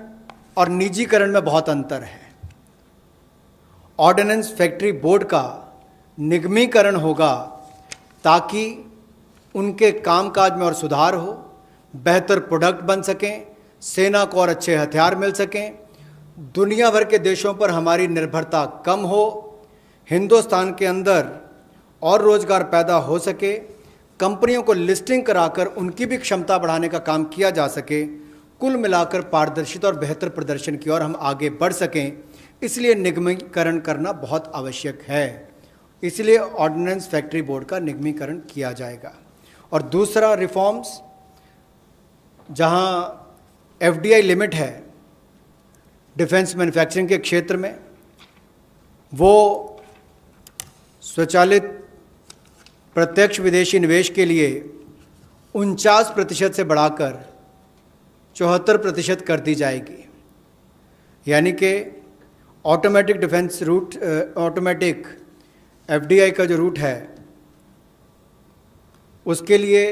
और निजीकरण में बहुत अंतर है। ऑर्डिनेंस फैक्ट्री बोर्ड का निगमीकरण होगा ताकि उनके कामकाज में और सुधार हो, बेहतर प्रोडक्ट बन सकें, सेना को और अच्छे हथियार मिल सकें, दुनिया भर के देशों पर हमारी निर्भरता कम हो, हिंदुस्तान के अंदर और रोजगार पैदा हो सके, कंपनियों को लिस्टिंग कराकर उनकी भी क्षमता बढ़ाने का काम किया जा सके, कुल मिलाकर पारदर्शिता और बेहतर प्रदर्शन की ओर हम आगे बढ़ सकें। इसलिए निगमीकरण करना बहुत आवश्यक है। इसलिए ऑर्डिनेंस फैक्ट्री बोर्ड का निगमीकरण किया जाएगा। और दूसरा रिफॉर्म्स, जहां एफडीआई लिमिट है डिफेंस मैन्युफैक्चरिंग के क्षेत्र में, वो स्वचालित प्रत्यक्ष विदेशी निवेश के लिए 49% से बढ़ाकर 74% कर दी जाएगी। यानी कि automatic defence route, automatic FDI का जो रूट है उसके लिए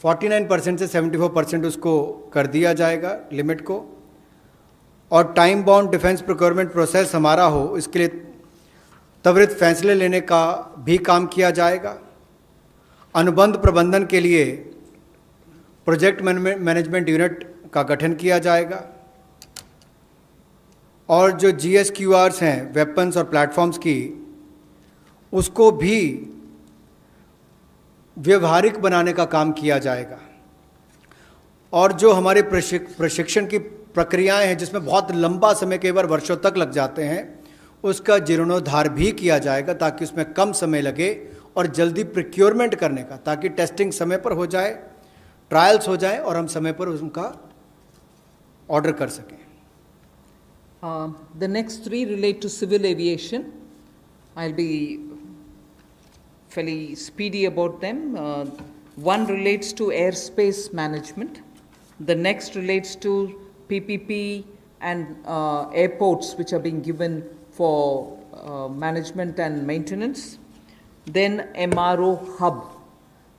49% से 74% उसको कर दिया जाएगा लिमिट को। और time bound defence procurement process हमारा हो, इसके लिए त्वरित फैसले लेने का भी काम किया जाएगा। अनुबंध प्रबंधन के लिए प्रोजेक्ट मैनेजमेंट यूनिट का गठन किया जाएगा। और जो GSQRs हैं वेपन्स और प्लेटफॉर्म्स की, उसको भी व्यवहारिक बनाने का काम किया जाएगा। और जो हमारे प्रशिक्षण की प्रक्रियाएं हैं जिसमें बहुत लंबा समय, कई बार वर्षों तक लग जाते हैं, उसका जीर्णोद्धार भी किया जाएगा ताकि उसमें कम समय लगे और जल्दी प्रोक्योरमेंट करने का, ताकि टेस्टिंग समय पर हो जाए, ट्रायल्स हो जाए और हम समय पर उनका ऑर्डर कर सकें। The next three relate to civil aviation. I'll be fairly speedy about them. One relates to airspace management. The next relates to PPP and airports which are being given for management and maintenance. Then MRO hub.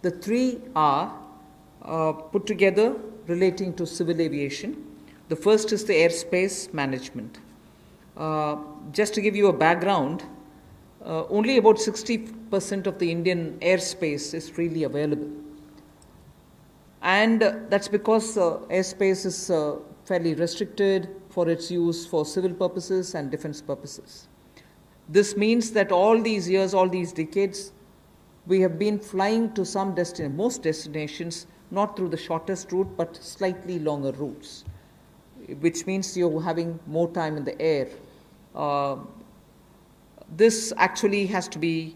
The three are put together relating to civil aviation. The first is the airspace management. Just to give you a background, only about 60% of the Indian airspace is freely available. And that's because airspace is fairly restricted for its use for civil purposes and defense purposes. This means that all these years, all these decades, we have been flying to some most destinations, not through the shortest route, but slightly longer routes, which means you're having more time in the air. This actually has to be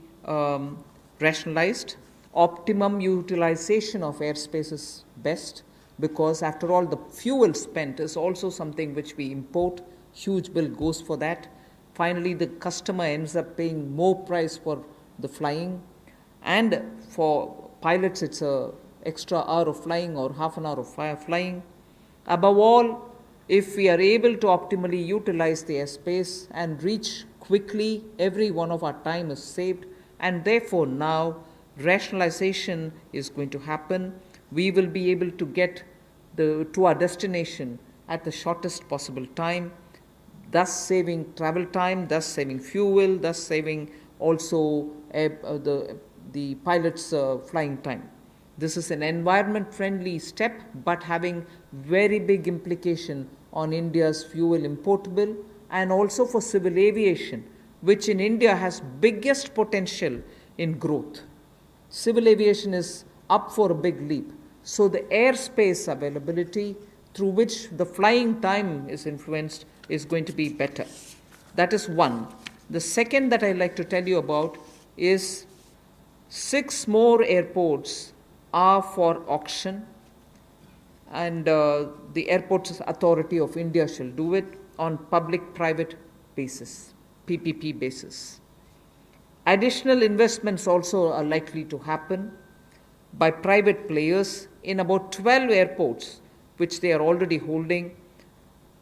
rationalized. Optimum utilization of airspace is best, because after all the fuel spent is also something which we import. Huge bill goes for that. Finally, the customer ends up paying more price for the flying, and for pilots it's a extra hour of flying or half an hour of flying. Above all, if we are able to optimally utilize the airspace and reach quickly, every one of our time is saved, and therefore now rationalization is going to happen. We will be able to get to our destination at the shortest possible time, thus saving travel time, thus saving fuel, thus saving also the pilot's flying time. This is an environment-friendly step, but having very big implication on India's fuel importable, and also for civil aviation, which in India has biggest potential in growth. Civil aviation is up for a big leap. So the airspace availability through which the flying time is influenced is going to be better. That is one. The second that I'd like to tell you about is 6 more airports are for auction, and the Airports Authority of India shall do it on public-private basis, PPP basis. Additional investments also are likely to happen by private players in about 12 airports, which they are already holding,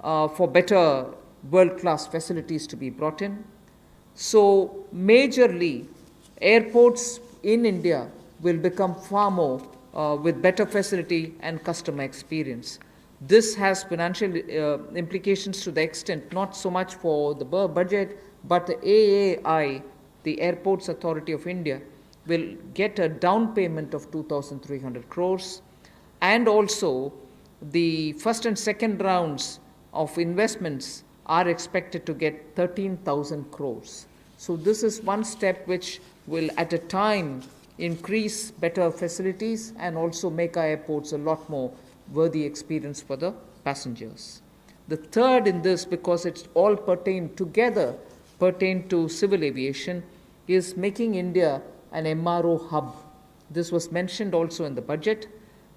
for better world-class facilities to be brought in. So majorly, airports in India will become far more with better facility and customer experience. This has financial implications to the extent not so much for the budget, but the AAI, the Airports Authority of India, will get a down payment of 2,300 crores, and also the first and second rounds of investments are expected to get 13,000 crores. So this is one step which will at a time increase better facilities and also make our airports a lot more worthy experience for the passengers. The third in this, because it's all pertain to civil aviation, is making India an MRO hub. This was mentioned also in the budget.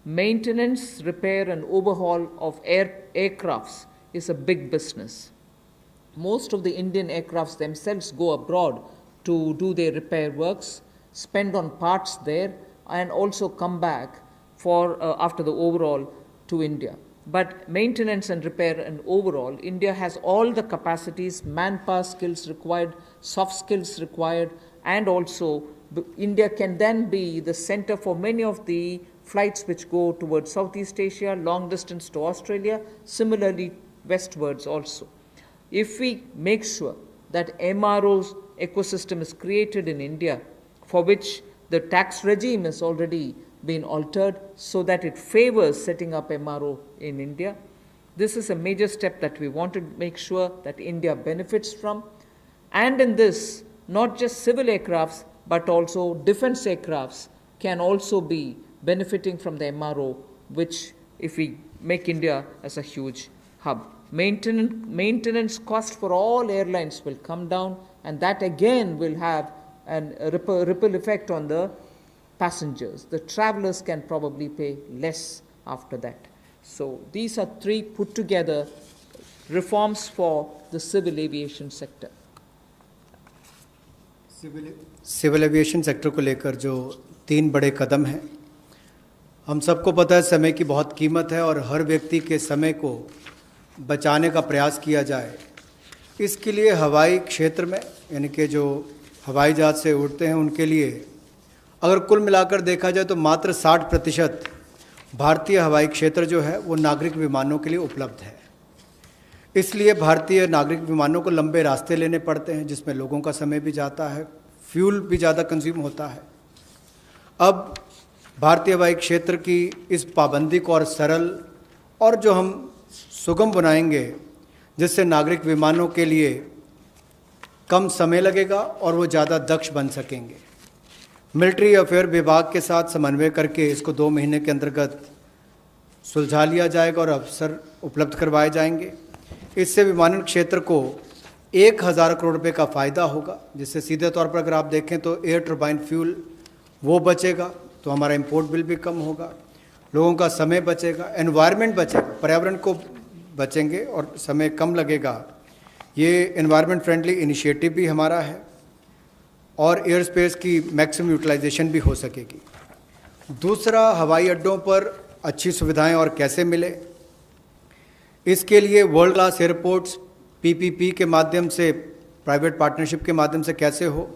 Maintenance, repair and overhaul of aircrafts is a big business. Most of the Indian aircrafts themselves go abroad to do their repair works, spend on parts there, and also come back for after the overhaul to India. But maintenance and repair and overall, India has all the capacities, manpower skills required, soft skills required, and also India can then be the center for many of the flights which go towards Southeast Asia, long distance to Australia, similarly westwards also. If we make sure that MRO's ecosystem is created in India, for which the tax regime has already been altered so that it favors setting up MRO in India, this is a major step that we want to make sure that India benefits from. And in this, not just civil aircrafts, but also defense aircrafts can also be benefiting from the MRO, which if we make India as a huge hub. Maintenance cost for all airlines will come down, and that again will have a ripple effect on the passengers. The travelers can probably pay less after that. So these are three put together reforms for the civil aviation sector. Civil aviation sector को लेकर जो 3 बड़े कदम हैं, हम सबको पता है समय की बहुत कीमत है और हर व्यक्ति के समय को बचाने का प्रयास किया जाए। इसके लिए हवाई क्षेत्र में, यानी कि जो हवाई जहाज से उड़ते हैं उनके लिए अगर कुल मिलाकर देखा जाए तो मात्र 60% भारतीय हवाई क्षेत्र जो है वो नागरिक विमानों के लिए उपलब्ध है। इसलिए भारतीय नागरिक विमानों को लंबे रास्ते लेने पड़ते हैं, जिसमें लोगों का समय भी जाता है, फ्यूल भी ज़्यादा कंज्यूम होता है। अब भारतीय हवाई क्षेत्र की इस पाबंदी को और सरल और जो हम सुगम बनाएंगे, जिससे नागरिक विमानों के लिए कम समय लगेगा और वो ज़्यादा दक्ष बन सकेंगे। मिलिट्री अफेयर विभाग के साथ समन्वय करके इसको 2 महीने के अंतर्गत सुलझा लिया जाएगा और अवसर उपलब्ध करवाए जाएंगे। इससे विमानन क्षेत्र को 1000 करोड़ रुपए का फ़ायदा होगा, जिससे सीधे तौर पर अगर आप देखें तो एयर टर्बाइन फ्यूल वो बचेगा, तो हमारा इंपोर्ट बिल भी कम होगा, लोगों का समय बचेगा, एनवायरनमेंट बचेगा, पर्यावरण को बचेंगे और समय कम लगेगा। ये एनवायरनमेंट फ्रेंडली इनिशिएटिव भी हमारा है और एयर स्पेस की मैक्सिमम यूटिलाइजेशन भी हो सकेगी। दूसरा, हवाई अड्डों पर अच्छी सुविधाएं और कैसे मिले, इसके लिए वर्ल्ड क्लास एयरपोर्ट्स पीपीपी के माध्यम से, प्राइवेट पार्टनरशिप के माध्यम से कैसे हो।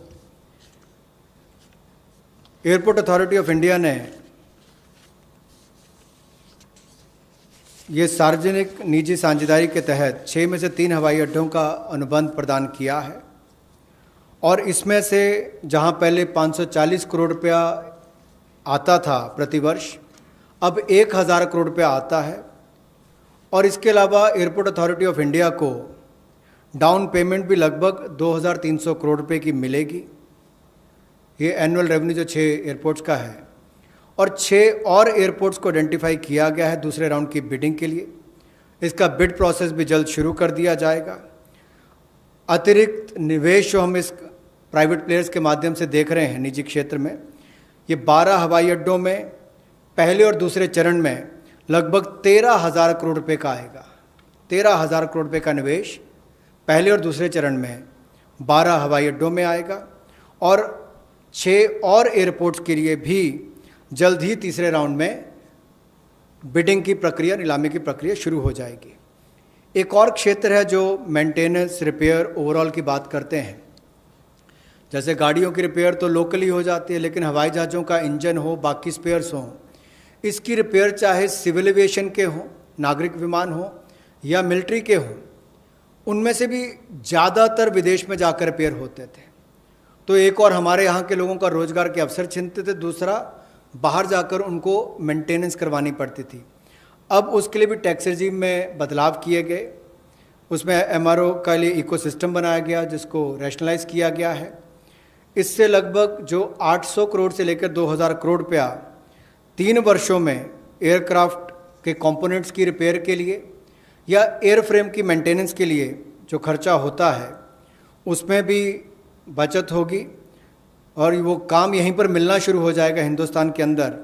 एयरपोर्ट अथॉरिटी ऑफ इंडिया ने ये सार्वजनिक निजी साझेदारी के तहत 6 में से 3 हवाई अड्डों का अनुबंध प्रदान किया है और इसमें से जहां पहले 540 करोड़ रुपया आता था प्रतिवर्ष, अब 1000 करोड़ रुपया आता है। और इसके अलावा एयरपोर्ट अथॉरिटी ऑफ इंडिया को डाउन पेमेंट भी लगभग 2300 करोड़ रुपए की मिलेगी। ये एनुअल रेवेन्यू जो 6 एयरपोर्ट्स का है, और 6 और एयरपोर्ट्स को आइडेंटिफाई किया गया है दूसरे राउंड की बिडिंग के लिए। इसका बिड प्रोसेस भी जल्द शुरू कर दिया जाएगा। अतिरिक्त निवेश जो हम इस प्राइवेट प्लेयर्स के माध्यम से देख रहे हैं निजी क्षेत्र में, ये 12 हवाई अड्डों में पहले और दूसरे चरण में लगभग 13,000 करोड़ रुपए का आएगा। 13,000 करोड़ रुपए का निवेश पहले और दूसरे चरण में 12 हवाई अड्डों में आएगा और 6 और एयरपोर्ट्स के लिए भी जल्द ही तीसरे राउंड में बिडिंग की प्रक्रिया, नीलामी की प्रक्रिया शुरू हो जाएगी। एक और क्षेत्र है जो मेंटेनेंस, रिपेयर, ओवरऑल की बात करते हैं। जैसे गाड़ियों की रिपेयर तो लोकली हो जाती है, लेकिन हवाई जहाज़ों का इंजन हो, बाकी स्पेयर्स हों, इसकी रिपेयर चाहे सिविल एविएशन के हों, नागरिक विमान हो या मिलिट्री के हों, उनमें से भी ज़्यादातर विदेश में जाकर रिपेयर होते थे तो एक और हमारे यहाँ के लोगों का रोजगार के अवसर छीनते थे, दूसरा बाहर जाकर उनको मेंटेनेंस करवानी पड़ती थी। अब उसके लिए भी टैक्स रेजिम में बदलाव किए गए, उसमें एमआरओ का लिए इकोसिस्टम बनाया गया जिसको रैशनलाइज किया गया है। इससे लगभग जो 800 करोड़ से लेकर 2000 करोड़ रुपया 3 वर्षों में एयरक्राफ्ट के कंपोनेंट्स की रिपेयर के लिए या एयरफ्रेम की मेंटेनेंस के लिए जो खर्चा होता है उसमें भी बचत होगी और वो काम यहीं पर मिलना शुरू हो जाएगा हिंदुस्तान के अंदर।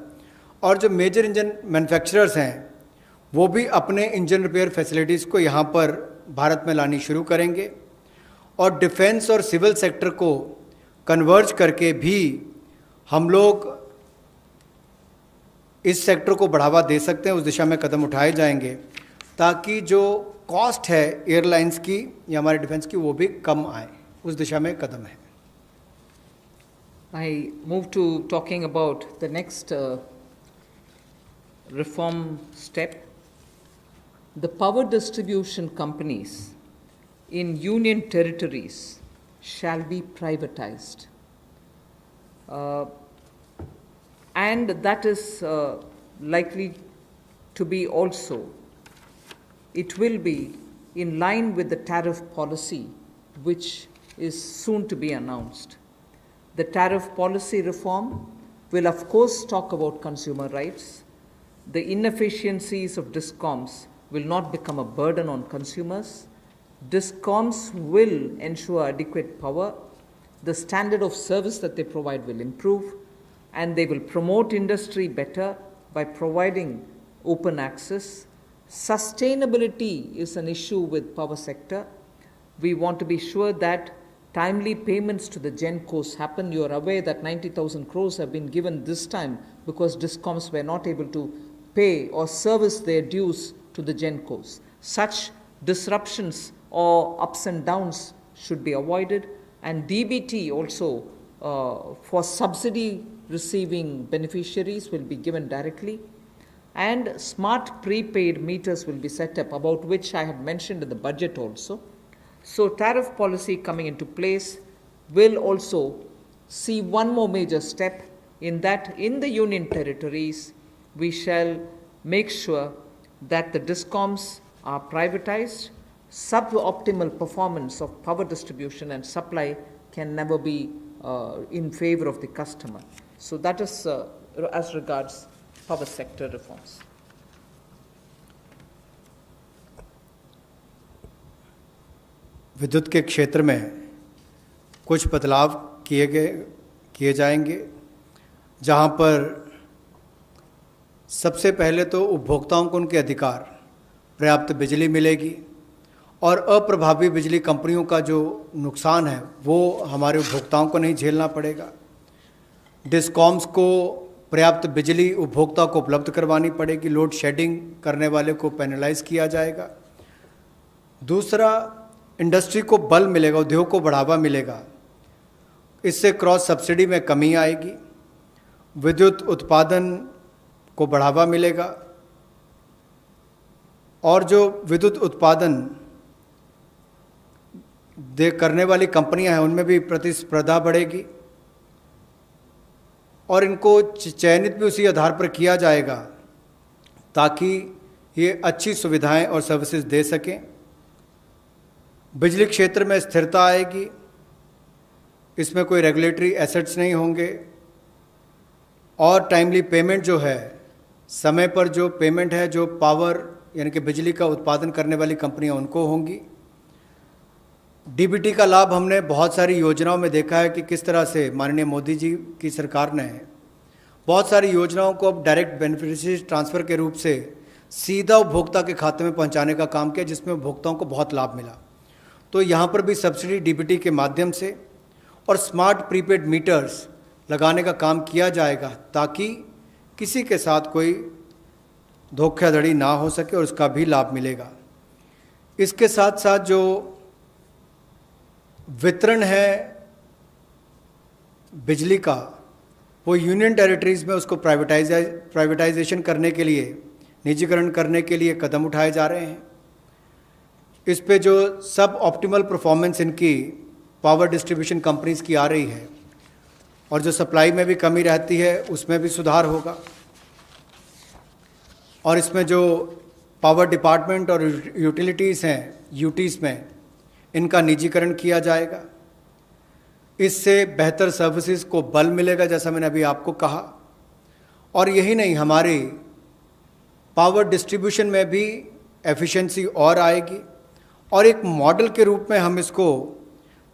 और जो मेजर इंजन मैन्युफैक्चरर्स हैं वो भी अपने इंजन रिपेयर फैसिलिटीज़ को यहाँ पर भारत में लानी शुरू करेंगे और डिफेंस और सिविल सेक्टर को कन्वर्ज करके भी हम लोग इस सेक्टर को बढ़ावा दे सकते हैं। उस दिशा में कदम उठाए जाएंगे ताकि जो कॉस्ट है एयरलाइंस की या हमारे डिफेंस की वो भी कम आए, उस दिशा में कदम है। I move to talking about the next reform step. The power distribution companies in union territories shall be privatized. And that is likely to be also, it will be in line with the tariff policy which is soon to be announced. The tariff policy reform will of course talk about consumer rights. The inefficiencies of DISCOMs will not become a burden on consumers. DISCOMs will ensure adequate power. The standard of service that they provide will improve, and they will promote industry better by providing open access. Sustainability is an issue with power sector. We want to be sure that timely payments to the GENCOs happen. You are aware that 90,000 crores have been given this time because DISCOMs were not able to pay or service their dues to the GENCOs. Such disruptions or ups and downs should be avoided, and DBT also for subsidy receiving beneficiaries will be given directly, and smart prepaid meters will be set up, about which I had mentioned in the budget also. So tariff policy coming into place will also see one more major step, in that in the union territories we shall make sure that the DISCOMs are privatized. Suboptimal performance of power distribution and supply can never be in favor of the customer. So that is as regards power sector reforms. विद्युत के क्षेत्र में कुछ बदलाव किए जाएंगे, जहां पर सबसे पहले तो उपभोक्ताओं को उनके अधिकार, पर्याप्त बिजली मिलेगी और अप्रभावी बिजली कंपनियों का जो नुकसान है वो हमारे उपभोक्ताओं को नहीं झेलना पड़ेगा। डिस्कॉम्स को पर्याप्त बिजली उपभोक्ता को उपलब्ध करवानी पड़ेगी, लोड शेडिंग करने वाले को पेनलाइज किया जाएगा। दूसरा, इंडस्ट्री को बल मिलेगा, उद्योग को बढ़ावा मिलेगा, इससे क्रॉस सब्सिडी में कमी आएगी, विद्युत उत्पादन को बढ़ावा मिलेगा और जो विद्युत उत्पादन करने वाली कंपनियां हैं उनमें भी प्रतिस्पर्धा बढ़ेगी और इनको चयनित भी उसी आधार पर किया जाएगा ताकि ये अच्छी सुविधाएं और सर्विसेज दे सकें। बिजली क्षेत्र में स्थिरता आएगी, इसमें कोई रेगुलेटरी एसेट्स नहीं होंगे और टाइमली पेमेंट जो है, समय पर जो पेमेंट है जो पावर यानी कि बिजली का उत्पादन करने वाली कंपनियां उनको होंगी। डीबीटी का लाभ हमने बहुत सारी योजनाओं में देखा है कि किस तरह से माननीय मोदी जी की सरकार ने बहुत सारी योजनाओं को अब डायरेक्ट बेनिफिशियरी ट्रांसफ़र के रूप से सीधा उपभोक्ता के खाते में पहुंचाने का काम किया, जिसमें उपभोक्ताओं को बहुत लाभ मिला। तो यहाँ पर भी सब्सिडी डीबीटी के माध्यम से और स्मार्ट प्रीपेड मीटर्स लगाने का काम किया जाएगा ताकि किसी के साथ कोई धोखाधड़ी ना हो सके और उसका भी लाभ मिलेगा। इसके साथ साथ जो वितरण है बिजली का, वो यूनियन टेरिटरीज़ में उसको प्राइवेटाइजेशन करने के लिए, निजीकरण करने के लिए कदम उठाए जा रहे हैं। इस पे जो सब ऑप्टिमल परफॉर्मेंस इनकी पावर डिस्ट्रीब्यूशन कंपनीज की आ रही है, और जो सप्लाई में भी कमी रहती है उसमें भी सुधार होगा। और इसमें जो पावर डिपार्टमेंट और यूटिलिटीज़ हैं, यूटीज़ में, इनका निजीकरण किया जाएगा। इससे बेहतर सर्विसेज को बल मिलेगा, जैसा मैंने अभी आपको कहा। और यही नहीं, हमारी पावर डिस्ट्रीब्यूशन में भी एफिशिएंसी और आएगी, और एक मॉडल के रूप में हम इसको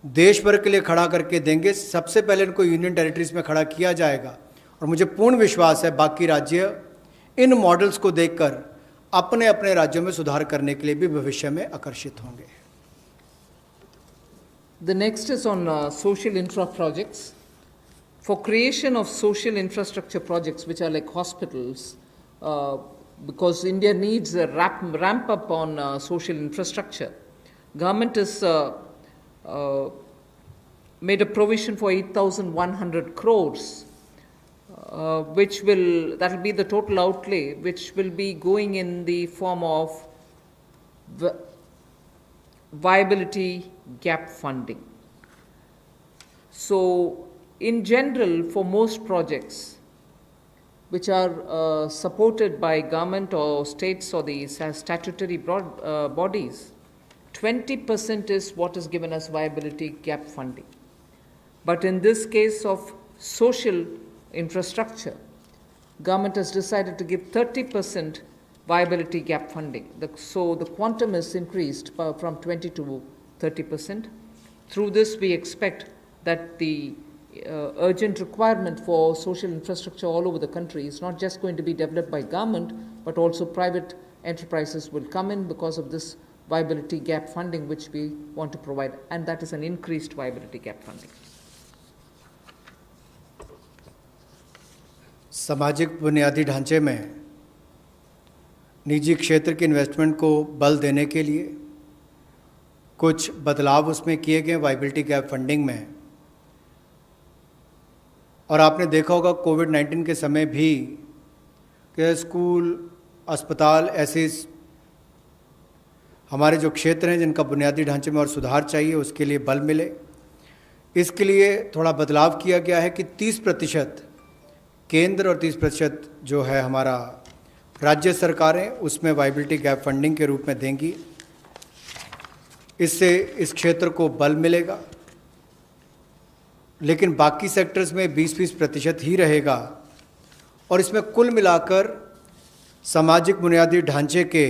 देश भर के लिए खड़ा करके देंगे। सबसे पहले इनको यूनियन टेरिटरीज में खड़ा किया जाएगा, और मुझे पूर्ण विश्वास है बाकी राज्य इन मॉडल्स को देखकर अपने अपने राज्यों में सुधार करने के लिए भी भविष्य में आकर्षित होंगे। The next is on social infra projects. For creation of social infrastructure projects, which are like hospitals, because India needs a ramp up on social infrastructure, government has made a provision for 8,100 crores, that will be the total outlay, which will be going in the form of viability gap funding. So, in general, for most projects which are supported by government or states or the statutory bodies, 20% is what is given as viability gap funding. But in this case of social infrastructure, government has decided to give 30% viability gap funding. So the quantum is increased from 20 to 30%. Through this, we expect that the urgent requirement for social infrastructure all over the country is not just going to be developed by government, but also private enterprises will come in because of this viability gap funding which we want to provide, and that is an increased viability gap funding. सामाजिक बुनियादी ढांचे में निजी क्षेत्र के investment को बल देने के लिए कुछ बदलाव उसमें किए गए वाइबिलिटी गैप फंडिंग में। और आपने देखा होगा कोविड-19 के समय भी कि स्कूल, अस्पताल, ऐसे हमारे जो क्षेत्र हैं जिनका बुनियादी ढांचे में और सुधार चाहिए, उसके लिए बल मिले। इसके लिए थोड़ा बदलाव किया गया है कि 30% केंद्र और 30% जो है हमारा राज्य सरकारें उसमें वाइबिलिटी गैप फंडिंग के रूप में देंगी। इससे इस क्षेत्र को बल मिलेगा, लेकिन बाकी सेक्टर्स में 20% ही रहेगा। और इसमें कुल मिलाकर सामाजिक बुनियादी ढांचे के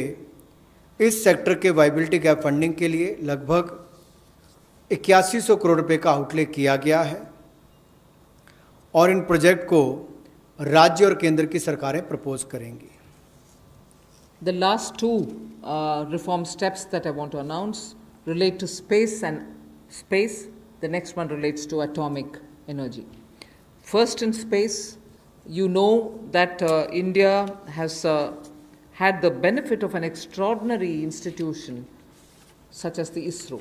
इस सेक्टर के वाइबिलिटी गैप फंडिंग के लिए लगभग 8100 करोड़ रुपए का आउटले किया गया है, और इन प्रोजेक्ट को राज्य और केंद्र की सरकारें प्रपोज करेंगी। The last two reform steps that I want to announce relate to space and space. The next one relates to atomic energy. First, in space, you know that India has had the benefit of an extraordinary institution such as the ISRO.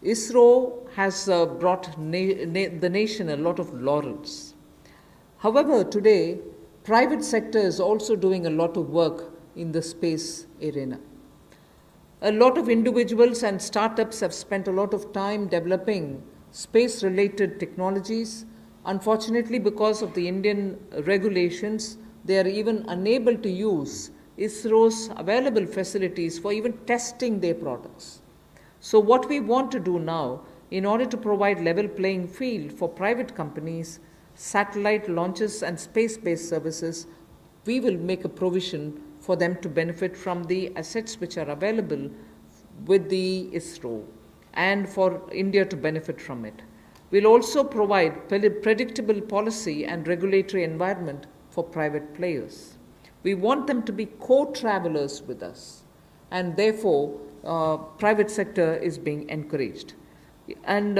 ISRO has brought the nation a lot of laurels. However, today, private sector is also doing a lot of work in the space arena. A lot of individuals and startups have spent a lot of time developing space-related technologies. Unfortunately, because of the Indian regulations, they are even unable to use ISRO's available facilities for even testing their products. So what we want to do now, in order to provide level playing field for private companies, satellite launches and space-based services, we will make a provision for them to benefit from the assets which are available with the ISRO and for India to benefit from it. We'll also provide predictable policy and regulatory environment for private players. We want them to be co-travelers with us, and therefore private sector is being encouraged. And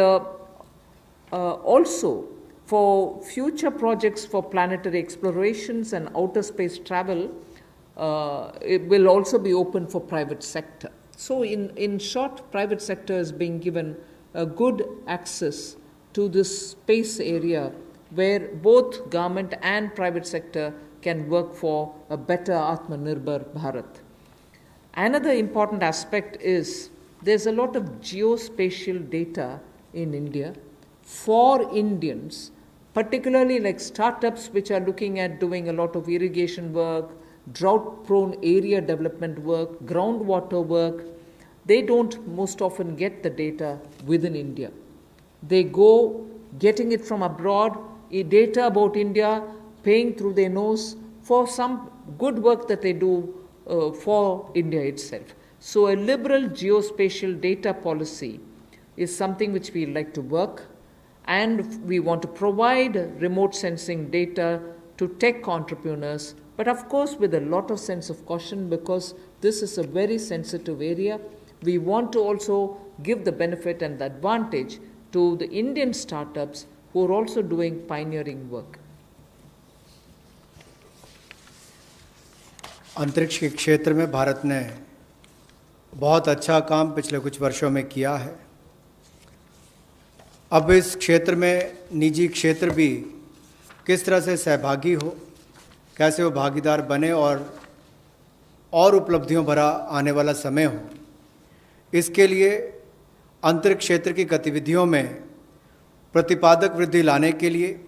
also for future projects for planetary explorations and outer space travel, it will also be open for private sector. So in short, private sector is being given a good access to this space area where both government and private sector can work for a better Atmanirbhar Bharat. Another important aspect is there's a lot of geospatial data in India for Indians, particularly like startups which are looking at doing a lot of irrigation work, drought-prone area development work, groundwater work. They don't most often get the data within India. They go getting it from abroad, data about India, paying through their nose for some good work that they do for India itself. So a liberal geospatial data policy is something which we like to work, and we want to provide remote sensing data to tech entrepreneurs, but of course with a lot of sense of caution, because this is a very sensitive area. We want to also give the benefit and the advantage to the Indian startups who are also doing pioneering work. अंतरिक्ष के क्षेत्र में भारत ने बहुत अच्छा काम पिछले कुछ वर्षों में किया है। अब इस क्षेत्र में निजी क्षेत्र भी किस तरह से सहभागी हो, कैसे वो भागीदार बने और उपलब्धियों भरा आने वाला समय हो, इसके लिए अंतरिक्ष क्षेत्र की गतिविधियों में प्रतिपादक वृद्धि लाने के लिए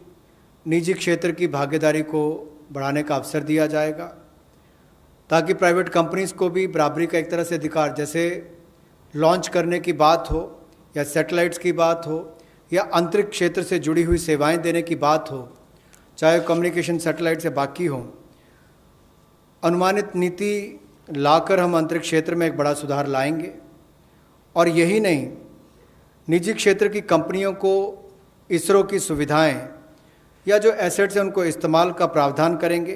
निजी क्षेत्र की भागीदारी को बढ़ाने का अवसर दिया जाएगा, ताकि प्राइवेट कंपनीज़ को भी बराबरी का एक तरह से अधिकार, जैसे लॉन्च करने की बात हो या सैटेलाइट्स की बात हो या अंतरिक्ष क्षेत्र से जुड़ी हुई सेवाएं देने की बात हो, चाहे कम्युनिकेशन सैटेलाइट से बाकी हो, अनुमानित नीति लाकर हम अंतरिक्ष क्षेत्र में एक बड़ा सुधार लाएंगे। और यही नहीं, निजी क्षेत्र की कंपनियों को इसरो की सुविधाएं या जो एसेट्स हैं उनको इस्तेमाल का प्रावधान करेंगे,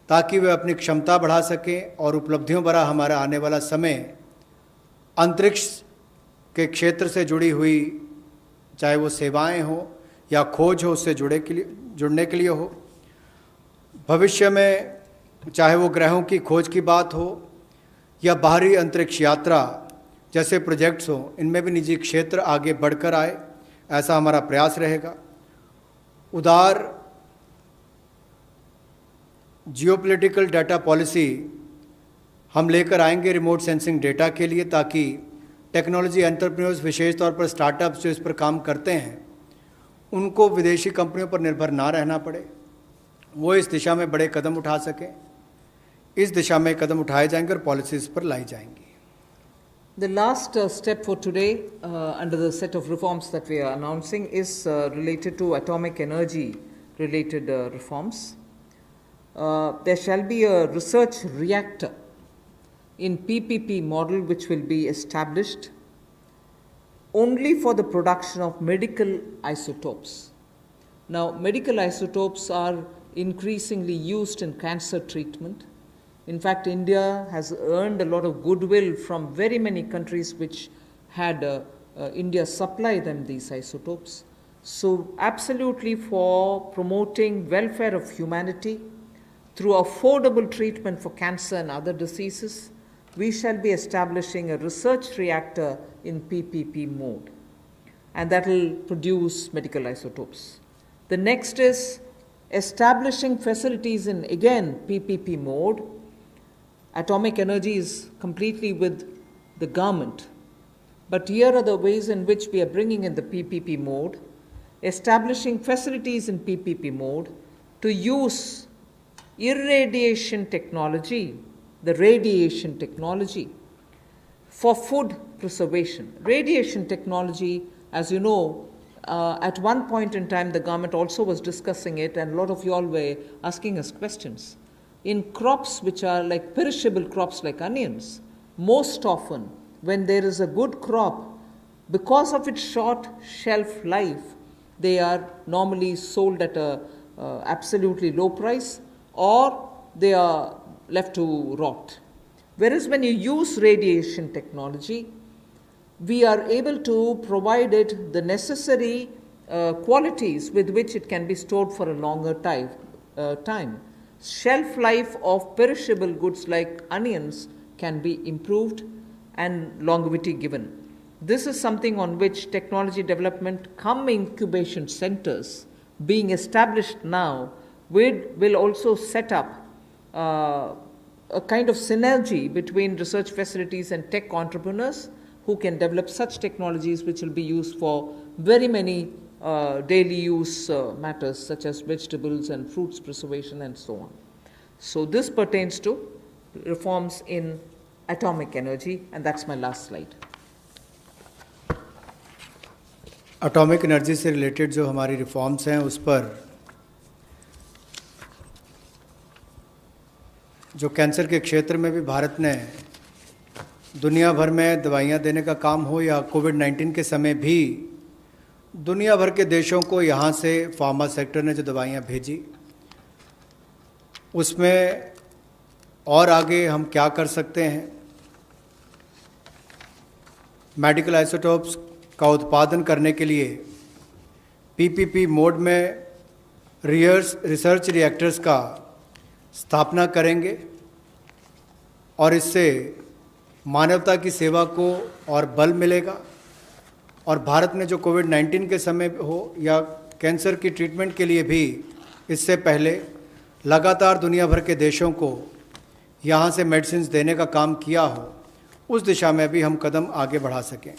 ताकि वे अपनी क्षमता बढ़ा सकें और उपलब्धियों भरा हमारा आने वाला समय अंतरिक्ष के क्षेत्र से जुड़ी हुई, चाहे वो सेवाएं हो या खोज हो, उससे जुड़ने के लिए हो। भविष्य में चाहे वो ग्रहों की खोज की बात हो या बाहरी अंतरिक्ष यात्रा जैसे प्रोजेक्ट्स हो, इनमें भी निजी क्षेत्र आगे बढ़कर आए, ऐसा हमारा प्रयास रहेगा। उदार जियोपॉलिटिकल डाटा पॉलिसी हम लेकर आएंगे रिमोट सेंसिंग डेटा के लिए, ताकि टेक्नोलॉजी एंटरप्रेन्योर्स, विशेष तौर पर स्टार्टअप्स जो इस पर काम करते हैं, उनको विदेशी कंपनियों पर निर्भर ना रहना पड़े, वो इस दिशा में बड़े कदम उठा सकें। इस दिशा में कदम उठाए जाएंगे और पॉलिसीज़ पर लाई जाएंगी। The last step for today under the set of reforms that we are announcing is related to atomic energy related reforms. There shall be a research reactor in PPP model which will be established only for the production of medical isotopes. Now, medical isotopes are increasingly used in cancer treatment. In fact, India has earned a lot of goodwill from very many countries which had India supply them these isotopes. So, absolutely for promoting welfare of humanity through affordable treatment for cancer and other diseases, we shall be establishing a research reactor in PPP mode, and that will produce medical isotopes. The next is establishing facilities in, again, PPP mode. Atomic energy is completely with the government, but here are the ways in which we are bringing in the PPP mode, establishing facilities in PPP mode to use irradiation technology, the radiation technology, for food preservation. Radiation technology, as you know, at one point in time the government also was discussing it, and a lot of you all were asking us questions. In crops which are like perishable crops like onions, most often when there is a good crop, because of its short shelf life, they are normally sold at a absolutely low price, or they are left to rot. Whereas when you use radiation technology, we are able to provide it the necessary qualities with which it can be stored for a longer time. Shelf life of perishable goods like onions can be improved and longevity given. This is something on which technology development cum incubation centers being established now will also set up a kind of synergy between research facilities and tech entrepreneurs who can develop such technologies which will be used for very many daily use matters such as vegetables and fruits preservation and so on. So this pertains to reforms in atomic energy, and that's my last slide. Atomic energy से related जो हमारी reforms हैं उस पर जो cancer के क्षेत्र में भी भारत ने दुनिया भर में दवाइयाँ देने का काम हो या कोविड-19 के समय भी दुनिया भर के देशों को यहाँ से फार्मा सेक्टर ने जो दवाइयाँ भेजी, उसमें और आगे हम क्या कर सकते हैं। मेडिकल आइसोटोप्स का उत्पादन करने के लिए पीपीपी मोड में रिसर्च रिएक्टर्स का स्थापना करेंगे और इससे मानवता की सेवा को और बल मिलेगा। और भारत ने जो कोविड-19 के समय हो या कैंसर की ट्रीटमेंट के लिए भी इससे पहले लगातार दुनिया भर के देशों को यहाँ से मेडिसिन देने का काम किया हो, उस दिशा में भी हम कदम आगे बढ़ा सकें।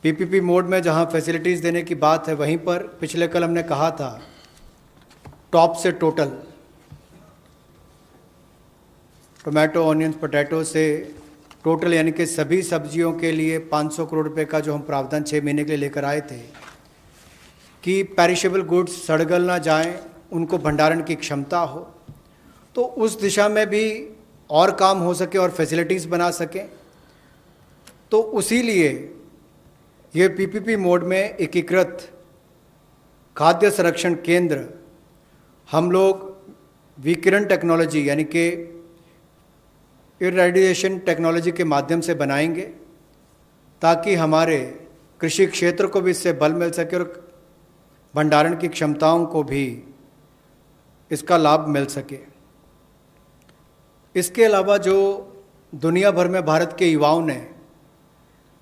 पीपीपी मोड में जहाँ फैसिलिटीज़ देने की बात है, वहीं पर पिछले कल हमने कहा था टॉप से टोटल, टोमेटो, ऑनियंस, पोटैटो से टोटल यानी कि सभी सब्जियों के लिए 500 करोड़ रुपए का जो हम प्रावधान 6 महीने के लिए लेकर आए थे कि पेरिशेबल गुड्स सड़गल ना जाएं, उनको भंडारण की क्षमता हो, तो उस दिशा में भी और काम हो सके और फैसिलिटीज़ बना सकें। तो उसी लिए ये पीपीपी मोड में एकीकृत खाद्य संरक्षण केंद्र हम लोग विकिरण टेक्नोलॉजी यानी कि इरेडिएशन टेक्नोलॉजी के माध्यम से बनाएंगे ताकि हमारे कृषि क्षेत्र को भी इससे बल मिल सके और भंडारण की क्षमताओं को भी इसका लाभ मिल सके। इसके अलावा जो दुनिया भर में भारत के युवाओं ने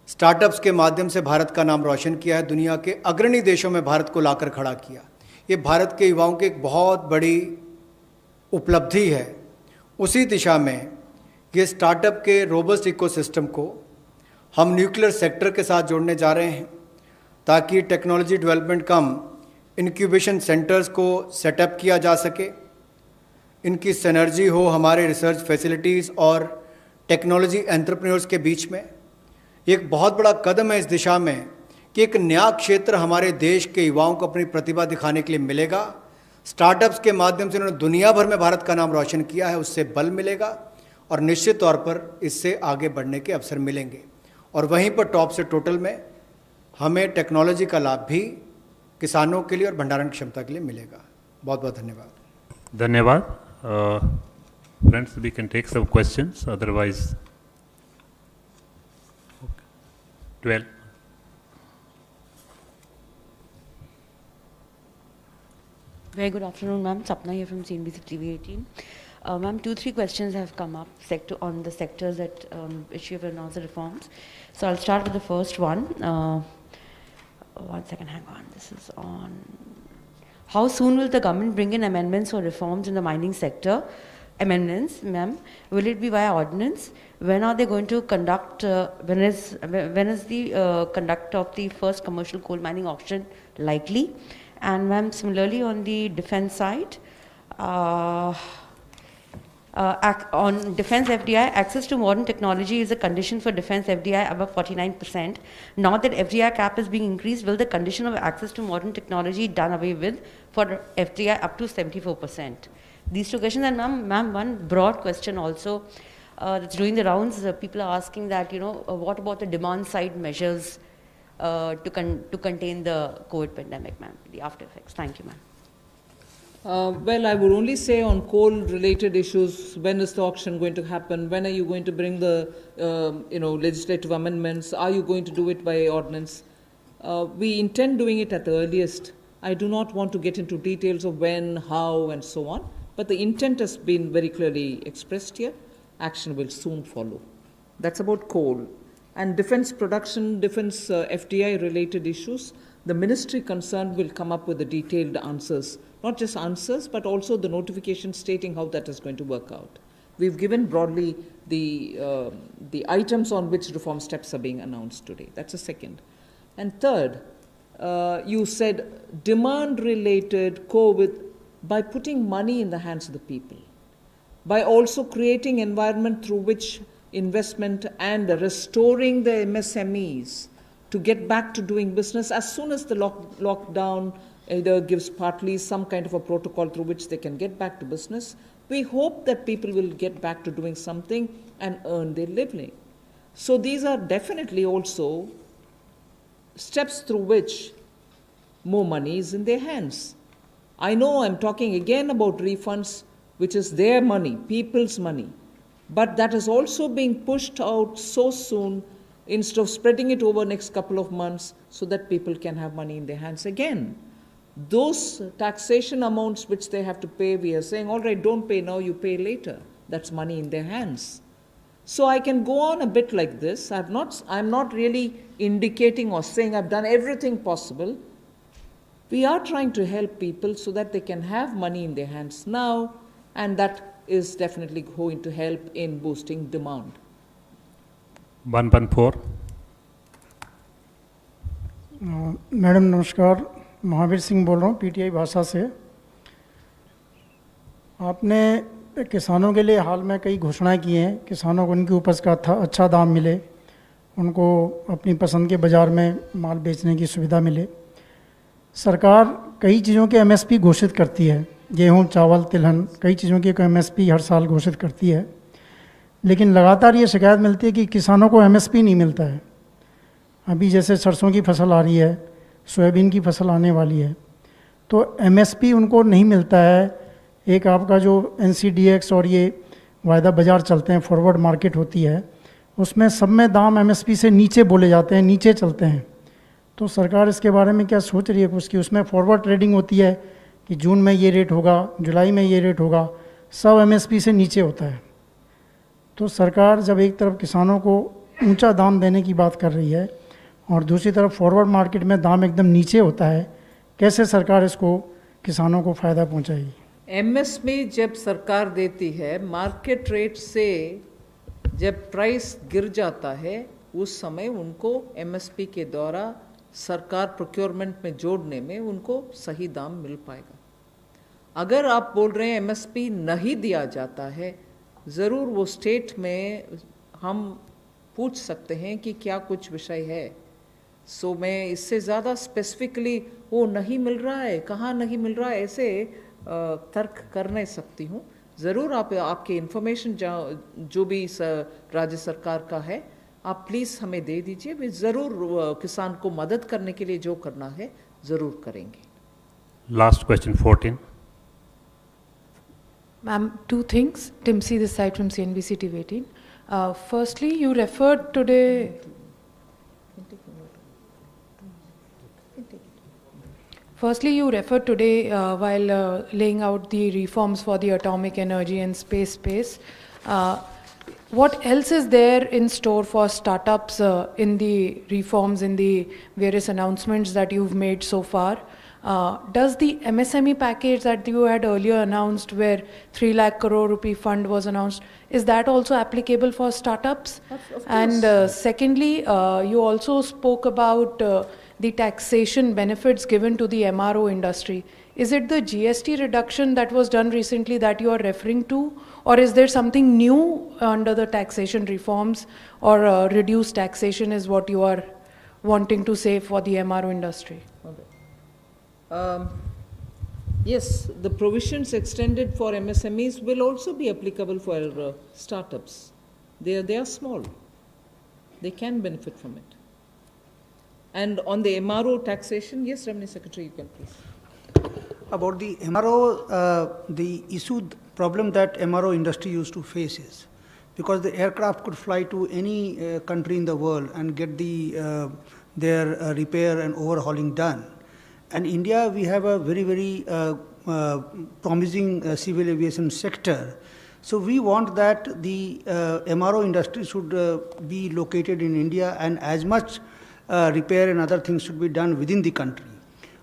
स्टार्टअप्स के माध्यम से भारत का नाम रोशन किया है, दुनिया के अग्रणी देशों में भारत को लाकर खड़ा किया, ये भारत के युवाओं की एक बहुत बड़ी उपलब्धि है। उसी दिशा में ये स्टार्टअप के रोबस्ट इकोसिस्टम को हम न्यूक्लियर सेक्टर के साथ जोड़ने जा रहे हैं ताकि टेक्नोलॉजी डेवलपमेंट कम इंक्यूबेशन सेंटर्स को सेटअप किया जा सके, इनकी सिनर्जी हो हमारे रिसर्च फैसिलिटीज़ और टेक्नोलॉजी एंटरप्रेन्योर्स के बीच में। एक बहुत बड़ा कदम है इस दिशा में कि एक नया क्षेत्र हमारे देश के युवाओं को अपनी प्रतिभा दिखाने के लिए मिलेगा। स्टार्टअप्स के माध्यम से उन्होंने दुनिया भर में भारत का नाम रोशन किया है, उससे बल मिलेगा और निश्चित तौर पर इससे आगे बढ़ने के अवसर मिलेंगे। और वहीं पर टॉप से टोटल में हमें टेक्नोलॉजी का लाभ भी किसानों के लिए और भंडारण क्षमता के लिए मिलेगा। बहुत बहुत धन्यवाद। धन्यवाद। Friends, we can take some questions, otherwise 12. Very good afternoon, ma'am. Sapna here from CNBC TV 18. Ma'am, 2-3 questions have come up on the sectors that which you have announced the reforms. So I'll start with the first one. 1 second, hang on. This is on. How soon will the government bring in amendments or reforms in the mining sector? Amendments, ma'am. Will it be via ordinance? When are they going to conduct? When is the conduct of the first commercial coal mining auction likely? And ma'am, similarly on the defense side, on defense FDI, access to modern technology is a condition for defense FDI above 49%. Now that FDI cap is being increased, will the condition of access to modern technology done away with for FDI up to 74%? These 2 questions. And ma'am, one broad question also that's doing the rounds. People are asking that, what about the demand side measures to contain the COVID pandemic, ma'am, the after effects? Thank you, ma'am. Well, I would only say on coal-related issues, when is the auction going to happen? When are you going to bring the, legislative amendments? Are you going to do it by ordinance? We intend doing it at the earliest. I do not want to get into details of when, how, and so on. But the intent has been very clearly expressed here. Action will soon follow. That's about coal. And defense production, defense FDI-related issues, the ministry concerned will come up with the detailed answers. Not just answers, but also the notification stating how that is going to work out. We've given broadly the items on which reform steps are being announced today. That's the second. And third, you said demand-related COVID by putting money in the hands of the people, by also creating environment through which investment and restoring the MSMEs to get back to doing business as soon as the lockdown either gives partly some kind of a protocol through which they can get back to business. We hope that people will get back to doing something and earn their living. So these are definitely also steps through which more money is in their hands. I know I'm talking again about refunds, which is their money, people's money, but that is also being pushed out so soon instead of spreading it over the next couple of months so that people can have money in their hands again. Those taxation amounts which they have to pay, we are saying, all right, don't pay now, you pay later. That's money in their hands. So I can go on a bit like this. I'm not really indicating or saying I've done everything possible. We are trying to help people so that they can have money in their hands now, and that is definitely going to help in boosting demand. 114. Madam नमस्कार, महावीर सिंह बोल रहा हूँ PTI भाषा से। आपने किसानों के लिए हाल में कई घोषणाएं की हैं, किसानों को उनकी उपज का अच्छा दाम मिले, उनको अपनी पसंद के बाज़ार में माल बेचने की सुविधा मिले। सरकार कई चीज़ों के एमएसपी घोषित करती है, गेहूँ, चावल, तिलहन, कई चीज़ों की एमएसपी हर साल घोषित करती है, लेकिन लगातार ये शिकायत मिलती है कि किसानों को एमएसपी नहीं मिलता है। अभी जैसे सरसों की फसल आ रही है, सोयाबीन की फसल आने वाली है, तो एमएसपी उनको नहीं मिलता है। एक आपका जो एनसीडीएक्स और ये वायदा बाज़ार चलते हैं, फॉरवर्ड मार्केट होती है, उसमें सब में दाम एमएसपी से नीचे बोले जाते हैं, नीचे चलते हैं। तो सरकार इसके बारे में क्या सोच रही है कुछ कि उसमें फॉरवर्ड ट्रेडिंग होती है कि जून में ये रेट होगा, जुलाई में ये रेट होगा, सब एमएसपी से नीचे होता है। तो सरकार जब एक तरफ किसानों को ऊंचा दाम देने की बात कर रही है और दूसरी तरफ फॉरवर्ड मार्केट में दाम एकदम नीचे होता है, कैसे सरकार इसको किसानों को फ़ायदा पहुंचाएगी? एमएसपी जब सरकार देती है, मार्केट रेट से जब प्राइस गिर जाता है, उस समय उनको एमएसपी के द्वारा सरकार प्रोक्योरमेंट में जोड़ने में उनको सही दाम मिल पाएगा। अगर आप बोल रहे हैं एमएसपी नहीं दिया जाता है, ज़रूर वो स्टेट में हम पूछ सकते हैं कि क्या कुछ विषय है। सो मैं इससे ज़्यादा स्पेसिफिकली वो नहीं मिल रहा है, कहाँ नहीं मिल रहा है, ऐसे तर्क कर नहीं सकती हूँ। ज़रूर आपके इन्फॉर्मेशन जो भी राज्य सरकार का है, आप प्लीज़ हमें दे दीजिए। वे ज़रूर किसान को मदद करने के लिए जो करना है ज़रूर करेंगे। Last question 14. Ma'am, two things. Timsi this side from CNBC TV 18. Firstly, you referred today. While laying out the reforms for the atomic energy and space. What else is there in store for startups in the reforms, in the various announcements that you've made so far? Does the MSME package that you had earlier announced, where 3 lakh crore rupee fund was announced, is that also applicable for startups? Of course. And secondly, you also spoke about the taxation benefits given to the MRO industry. Is it the GST reduction that was done recently that you are referring to, or is there something new under the taxation reforms, or reduced taxation is what you are wanting to say for the MRO industry? Yes, the provisions extended for MSMEs will also be applicable for startups. They are small. They can benefit from it. And on the MRO taxation, yes, Revenue Secretary, you can please. About the MRO, the problem that MRO industry used to face is because the aircraft could fly to any country in the world and get their repair and overhauling done. And India, we have a very, very promising civil aviation sector. So we want that the MRO industry should be located in India, and as much repair and other things should be done within the country.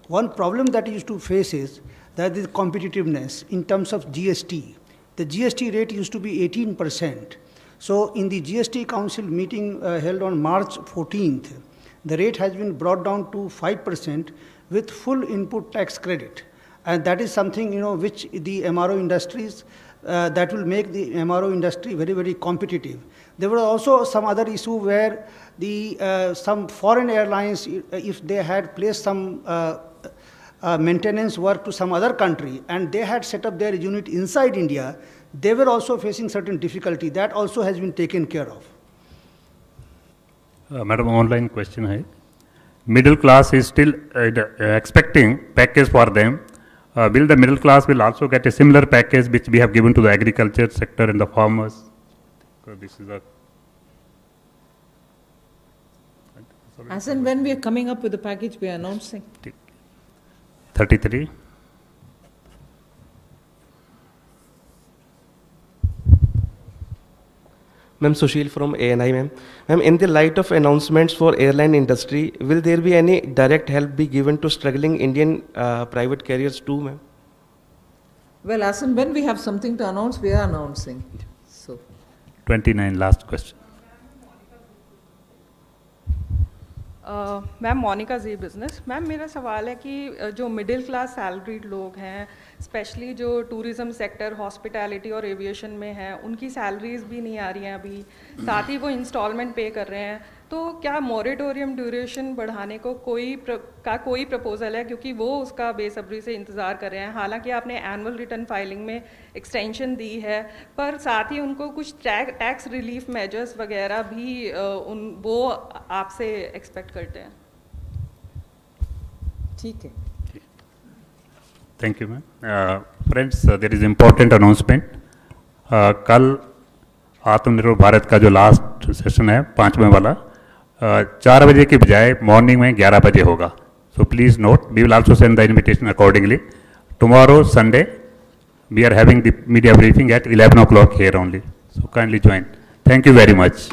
One problem that used to face is that the competitiveness in terms of GST. The GST rate used to be 18%. So in the GST Council meeting held on March 14th, the rate has been brought down to 5% with full input tax credit. And that is something, which the MRO industries, that will make the MRO industry very, very competitive. There were also some other issue where some foreign airlines, if they had placed some maintenance work to some other country and they had set up their unit inside India, they were also facing certain difficulty. That also has been taken care of. Madam, online question hai. Middle class is still expecting package for them. Will the middle class will also get a similar package which we have given to the agriculture sector and the farmers? This is As and when we are coming up with the package, we are announcing. 33. Ma'am, Sushil from ANI, ma'am. Ma'am, in the light of announcements for airline industry, will there be any direct help be given to struggling Indian private carriers too, ma'am? Well, as and when we have something to announce, we are announcing. So, 29, last question. Ma'am Monika ji business ma'am मेरा सवाल है कि जो middle class salaried लोग हैं specially जो tourism sector hospitality और aviation में हैं उनकी सैलरीज भी नहीं आ रही हैं अभी साथ ही वो इंस्टॉलमेंट पे कर रहे हैं तो क्या मॉरेटोरियम ड्यूरेशन बढ़ाने को कोई प्रपोजल है क्योंकि वो उसका बेसब्री से इंतज़ार कर रहे हैं हालांकि आपने एनुअल रिटर्न फाइलिंग में एक्सटेंशन दी है पर साथ ही उनको कुछ टैक्स रिलीफ मेजर्स वगैरह भी वो आपसे एक्सपेक्ट करते हैं ठीक है Thank you, ma'am. Friends, there is important announcement. कल आत्मनिर्भर भारत का जो लास्ट सेशन है 5वें वाला 4 बजे की बजाय मॉर्निंग में 11 बजे होगा. So please note, we will also send the invitation accordingly. Tomorrow, Sunday, we are having the media briefing at 11 o'clock here only. So kindly join. Thank you very much.